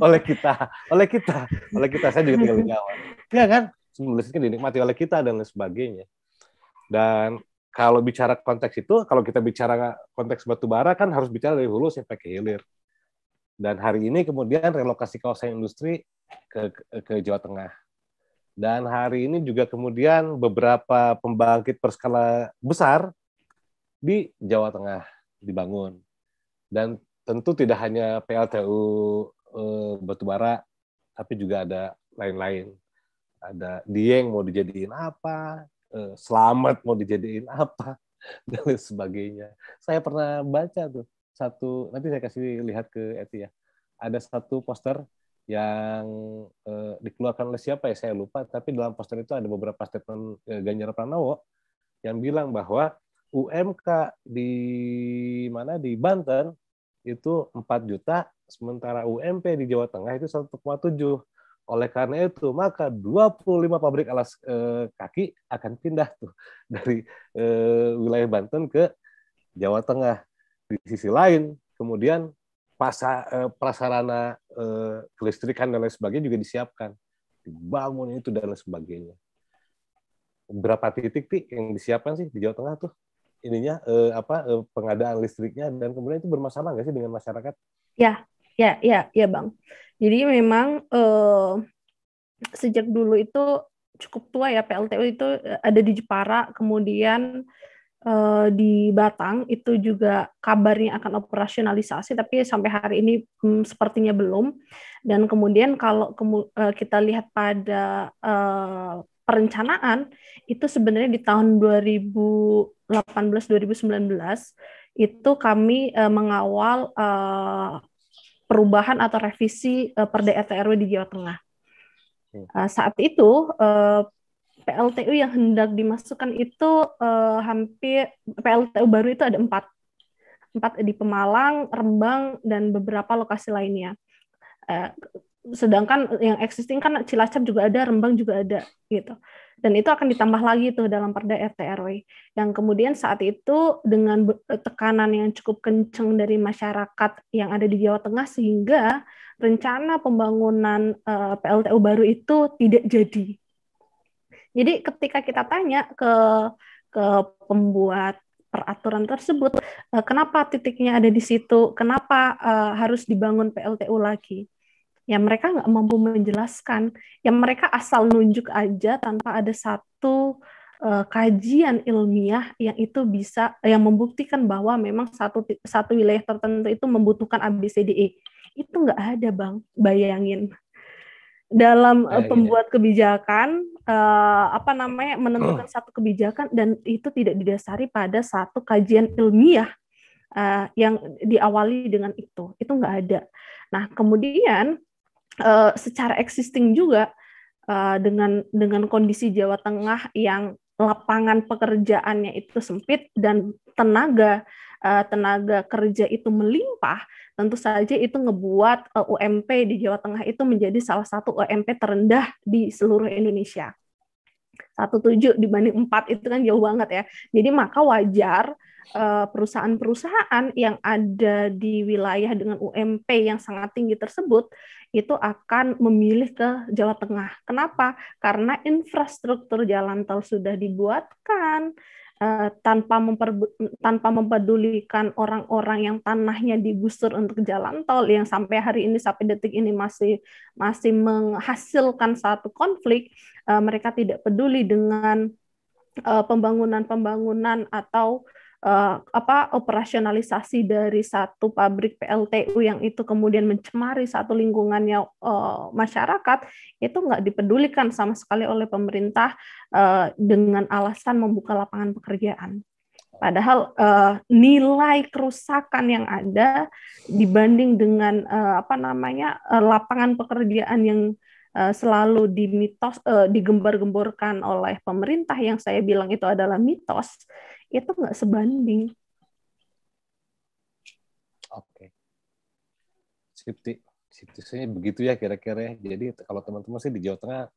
oleh kita. Saya juga tinggal di Jawa. Ya kan? Sebenarnya dinikmati oleh kita dan lain sebagainya. Dan kalau bicara konteks itu, kalau kita bicara konteks batu bara kan harus bicara dari hulu sampai ke hilir. Dan hari ini kemudian relokasi kawasan industri ke Jawa Tengah. Dan hari ini juga kemudian beberapa pembangkit berskala besar di Jawa Tengah dibangun. Dan tentu tidak hanya PLTU batubara, tapi juga ada lain-lain. Ada Dieng mau dijadiin apa, Selamat mau dijadiin apa, dan lain sebagainya. Saya pernah baca tuh satu, nanti saya kasih lihat ke Eti ya. Ada satu poster yang dikeluarkan oleh siapa ya, saya lupa, tapi dalam poster itu ada beberapa statement Ganjar Pranowo yang bilang bahwa UMK di Banten itu 4 juta, sementara UMP di Jawa Tengah itu 1,7. Oleh karena itu, maka 25 pabrik alas kaki akan pindah tuh dari wilayah Banten ke Jawa Tengah. Di sisi lain, kemudian prasarana kelistrikan dan lain sebagainya juga disiapkan. Dibangun itu dan lain sebagainya. Berapa titik yang disiapkan sih di Jawa Tengah tuh? Ininya pengadaan listriknya, dan kemudian itu bermasalah nggak sih dengan masyarakat? Ya Bang. Jadi memang sejak dulu itu cukup tua ya, PLTU itu ada di Jepara, kemudian di Batang itu juga kabarnya akan operasionalisasi, tapi sampai hari ini sepertinya belum. Dan kemudian kalau kita lihat pada perencanaan, itu sebenarnya di tahun 2018-2019 itu kami mengawal perubahan atau revisi Perda RT RW di Jawa Tengah. Saat itu PLTU yang hendak dimasukkan itu hampir PLTU baru itu ada 4 di Pemalang, Rembang, dan beberapa lokasi lainnya. Sedangkan yang existing kan Cilacap juga ada, Rembang juga ada gitu. Dan itu akan ditambah lagi tuh dalam Perda RT RW. Yang kemudian saat itu dengan tekanan yang cukup kencang dari masyarakat yang ada di Jawa Tengah, sehingga rencana pembangunan PLTU baru itu tidak jadi. Jadi ketika kita tanya ke pembuat peraturan tersebut, kenapa titiknya ada di situ, kenapa harus dibangun PLTU lagi? Ya mereka nggak mampu menjelaskan, ya mereka asal nunjuk aja tanpa ada satu kajian ilmiah yang itu bisa yang membuktikan bahwa memang satu wilayah tertentu itu membutuhkan ABCDE. Itu nggak ada, Bang. Bayangin. Dalam pembuat kebijakan menentukan satu kebijakan dan itu tidak didasari pada satu kajian ilmiah yang diawali dengan itu nggak ada. Nah kemudian secara existing juga dengan kondisi Jawa Tengah yang lapangan pekerjaannya itu sempit dan tenaga kerja itu melimpah, tentu saja itu ngebuat UMP di Jawa Tengah itu menjadi salah satu UMP terendah di seluruh Indonesia. 1,7 dibanding 4 itu kan jauh banget ya. Jadi maka wajar perusahaan-perusahaan yang ada di wilayah dengan UMP yang sangat tinggi tersebut itu akan memilih ke Jawa Tengah. Kenapa? Karena infrastruktur jalan tol sudah dibuatkan, tanpa mempedulikan orang-orang yang tanahnya digusur untuk jalan tol yang sampai hari ini, sampai detik ini masih menghasilkan satu konflik. Mereka tidak peduli dengan pembangunan atau operasionalisasi dari satu pabrik PLTU yang itu kemudian mencemari satu lingkungannya masyarakat, itu nggak dipedulikan sama sekali oleh pemerintah dengan alasan membuka lapangan pekerjaan. Padahal nilai kerusakan yang ada dibanding dengan lapangan pekerjaan yang selalu digembar-gemborkan oleh pemerintah yang saya bilang itu adalah mitos, itu nggak sebanding. Oke. Situasinya begitu ya kira-kira. Jadi kalau teman-teman sih di Jawa Tengah,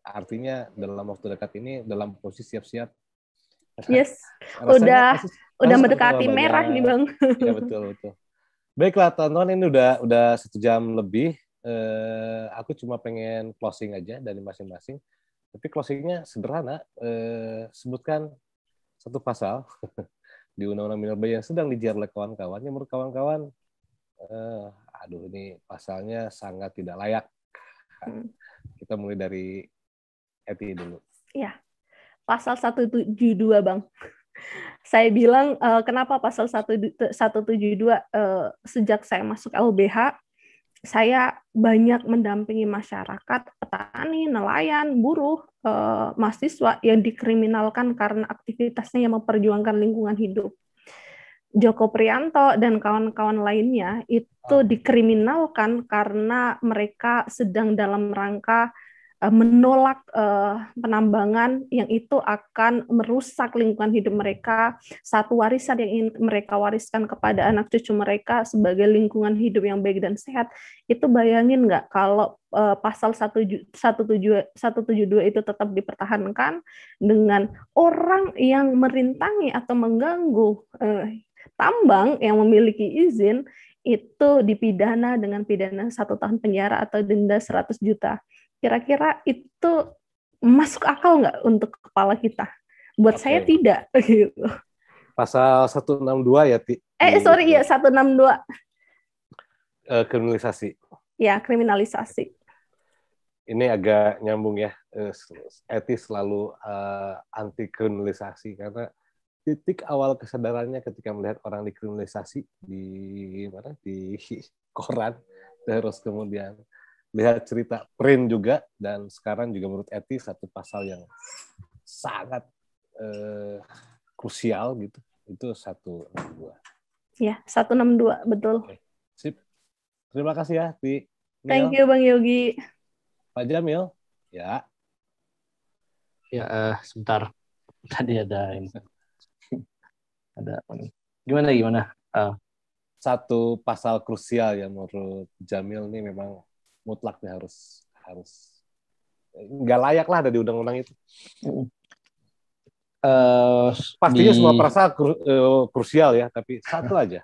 artinya dalam waktu dekat ini dalam posisi siap-siap. Yes, udah mendekati merah nih Bang. Ya betul. Baiklah teman-teman, ini udah 1 jam lebih. Aku cuma pengen closing aja dari masing-masing. Tapi closingnya sederhana. Sebutkan satu pasal di Undang-Undang Minerba yang sedang dijar oleh kawan-kawan. Menurut kawan-kawan, ini pasalnya sangat tidak layak. Kita mulai dari Eti dulu. Ya, pasal 172 Bang. Saya bilang kenapa pasal 172 sejak saya masuk LBH, saya banyak mendampingi masyarakat, petani, nelayan, buruh, mahasiswa yang dikriminalkan karena aktivitasnya yang memperjuangkan lingkungan hidup. Joko Priyanto dan kawan-kawan lainnya itu dikriminalkan karena mereka sedang dalam rangka menolak penambangan yang itu akan merusak lingkungan hidup mereka, satu warisan yang ingin mereka wariskan kepada anak cucu mereka sebagai lingkungan hidup yang baik dan sehat. Itu bayangin nggak kalau pasal 172 itu tetap dipertahankan dengan orang yang merintangi atau mengganggu tambang yang memiliki izin itu dipidana dengan pidana 1 tahun penjara atau denda 100 juta. Kira-kira itu masuk akal nggak untuk kepala kita? Buat saya tidak. Gitu. Pasal 162 ya, Ti? Sorry, ya 162. Kriminalisasi. Ya, kriminalisasi. Ini agak nyambung ya. Etis selalu anti kriminalisasi karena titik awal kesadarannya ketika melihat orang dikriminalisasi di koran, terus kemudian lihat cerita print juga, dan sekarang juga menurut etis satu pasal yang sangat krusial gitu, itu 162. Ya, 162, betul. Oke. Sip. Terima kasih ya, Ti. Thank you, Bang Yogi. Pak Jamil. Ya. Ya, sebentar. Tadi ada ini. Ada gimana? Satu pasal krusial yang menurut Jamil nih memang mutlak nih harus nggak layak lah ada di undang-undang itu. Pastinya semua pasal krusial ya, tapi satu aja.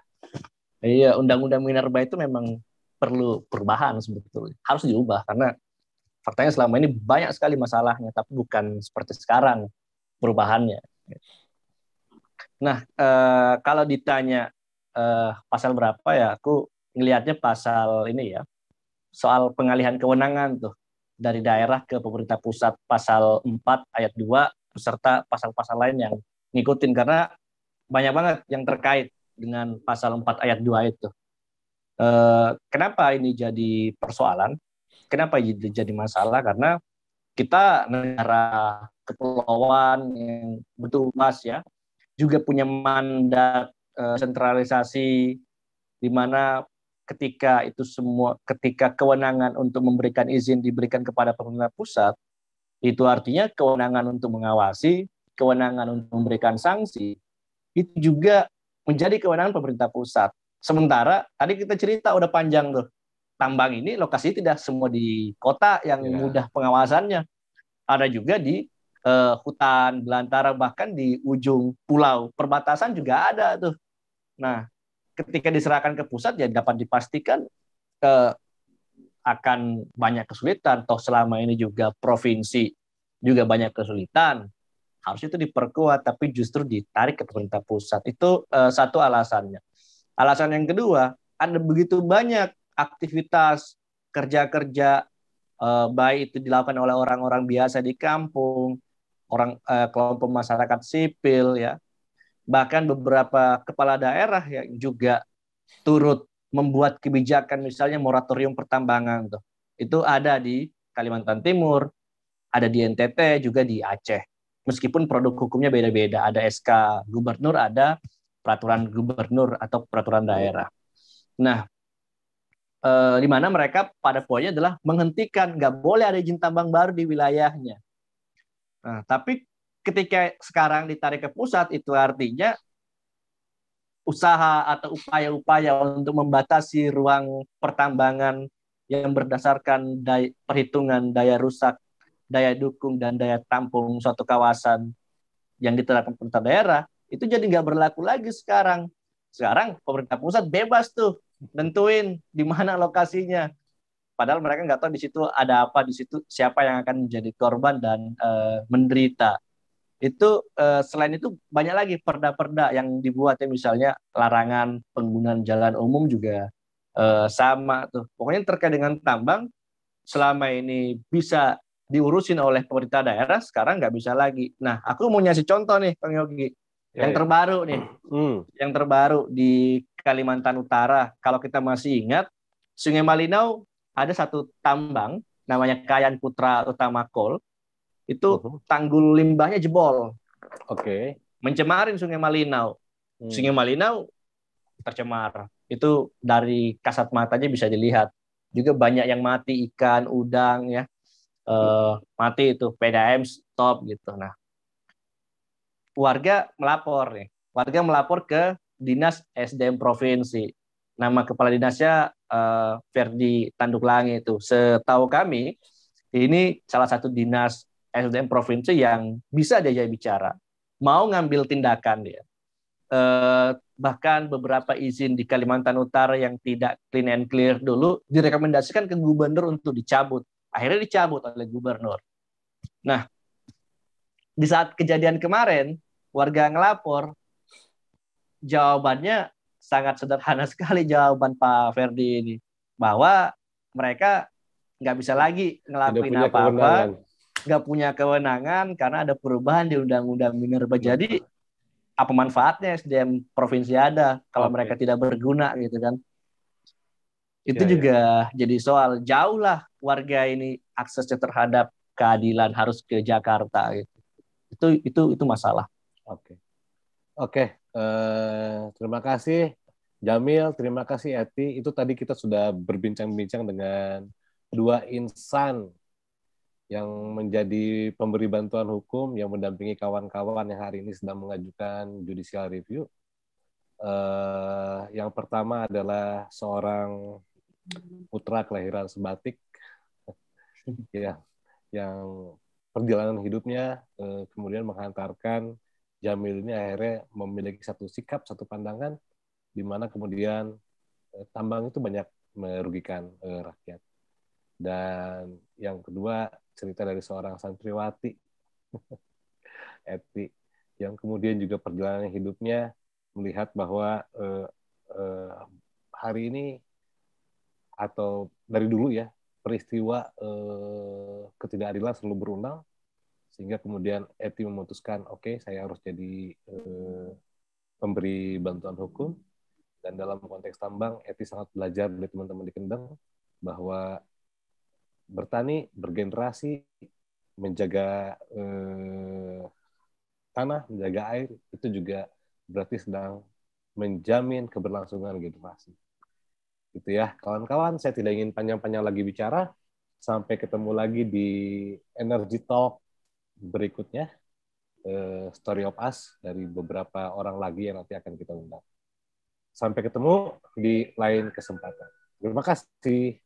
Iya, undang-undang minerba itu memang perlu perubahan sebetulnya. Harus diubah karena faktanya selama ini banyak sekali masalahnya, tapi bukan seperti sekarang perubahannya. Nah, kalau ditanya pasal berapa ya, aku ngelihatnya pasal ini ya, soal pengalihan kewenangan tuh dari daerah ke pemerintah pusat, pasal 4 ayat 2 beserta pasal-pasal lain yang ngikutin, karena banyak banget yang terkait dengan pasal 4 ayat 2 itu. Kenapa ini jadi persoalan? Kenapa jadi masalah? Karena kita negara kepulauan yang betul luas ya, juga punya mandat sentralisasi di mana ketika kewenangan untuk memberikan izin diberikan kepada pemerintah pusat, itu artinya kewenangan untuk mengawasi, kewenangan untuk memberikan sanksi, itu juga menjadi kewenangan pemerintah pusat. Sementara tadi kita cerita udah panjang tuh, tambang ini lokasi tidak semua di kota yang mudah pengawasannya. Ada juga di hutan belantara, bahkan di ujung pulau perbatasan juga ada tuh. Nah, ketika diserahkan ke pusat ya dapat dipastikan akan banyak kesulitan. Toh selama ini juga provinsi juga banyak kesulitan. Harusnya itu diperkuat, tapi justru ditarik ke pemerintah pusat. Itu satu alasannya. Alasan yang kedua, ada begitu banyak aktivitas kerja-kerja baik itu dilakukan oleh orang-orang biasa di kampung, kelompok masyarakat sipil ya. Bahkan beberapa kepala daerah yang juga turut membuat kebijakan, misalnya moratorium pertambangan tuh. Itu ada di Kalimantan Timur, ada di NTT, juga di Aceh. Meskipun produk hukumnya beda-beda, ada SK gubernur, ada peraturan gubernur atau peraturan daerah. Nah, di mana mereka pada poinnya adalah menghentikan, nggak boleh ada izin tambang baru di wilayahnya. Nah, tapi ketika sekarang ditarik ke pusat, itu artinya usaha atau upaya-upaya untuk membatasi ruang pertambangan yang berdasarkan perhitungan daya rusak, daya dukung, dan daya tampung suatu kawasan yang diterapkan pemerintah daerah, itu jadi nggak berlaku lagi sekarang. Sekarang pemerintah pusat bebas tuh nentuin di mana lokasinya. Padahal mereka nggak tahu di situ ada apa, di situ siapa yang akan menjadi korban dan menderita. Itu selain itu banyak lagi perda-perda yang dibuat ya, misalnya larangan penggunaan jalan umum juga sama tuh. Pokoknya terkait dengan tambang selama ini bisa diurusin oleh pemerintah daerah, sekarang nggak bisa lagi. Nah, aku mau ngasih contoh nih, Kang Yogi. Yang terbaru nih, yang terbaru di Kalimantan Utara. Kalau kita masih ingat, Sungai Malinau ada satu tambang namanya Kayan Putra Utama Coal. Itu tanggul limbahnya jebol. Mencemarin Sungai Malinau. Sungai Malinau tercemar. Itu dari kasat matanya bisa dilihat. Juga banyak yang mati, ikan, udang ya. mati itu PDAM stop gitu. Nah, warga melapor ke Dinas SDM Provinsi. Nama kepala dinasnya Ferdi Tanduklangi itu. Setahu kami ini salah satu dinas SDM Provinsi yang bisa diajak bicara, mau ngambil tindakan dia. Bahkan beberapa izin di Kalimantan Utara yang tidak clean and clear dulu direkomendasikan ke gubernur untuk dicabut. Akhirnya dicabut oleh gubernur. Nah, di saat kejadian kemarin, warga ngelapor, jawabannya sangat sederhana sekali jawaban Pak Ferdi ini. Bahwa mereka nggak bisa lagi ngelakuin apa-apa, nggak punya kewenangan karena ada perubahan di Undang-Undang Minerba. Jadi apa manfaatnya SDM provinsi ada kalau mereka tidak berguna gitu kan? Itu juga jadi soal. Jauh lah warga ini aksesnya terhadap keadilan harus ke Jakarta gitu. Itu masalah. Oke. Terima kasih Jamil, terima kasih Eti. Itu tadi kita sudah berbincang-bincang dengan dua insan yang menjadi pemberi bantuan hukum yang mendampingi kawan-kawan yang hari ini sedang mengajukan judicial review. Yang pertama adalah seorang putra kelahiran Sebatik ya, yang perjalanan hidupnya kemudian menghantarkan Jamil ini akhirnya memiliki satu sikap, satu pandangan di mana kemudian tambang itu banyak merugikan rakyat. Dan yang kedua, cerita dari seorang santriwati, Eti, yang kemudian juga perjalanan hidupnya melihat bahwa hari ini atau dari dulu ya, peristiwa ketidakadilan selalu berulang, sehingga kemudian Eti memutuskan, oke, saya harus jadi pemberi bantuan hukum. Dan dalam konteks tambang, Eti sangat belajar dari teman-teman di Kendeng bahwa bertani, bergenerasi, menjaga tanah, menjaga air, itu juga berarti sedang menjamin keberlangsungan generasi. Gitu ya, kawan-kawan, saya tidak ingin panjang-panjang lagi bicara. Sampai ketemu lagi di Energy Talk berikutnya, Story of Us, dari beberapa orang lagi yang nanti akan kita undang. Sampai ketemu di lain kesempatan. Terima kasih.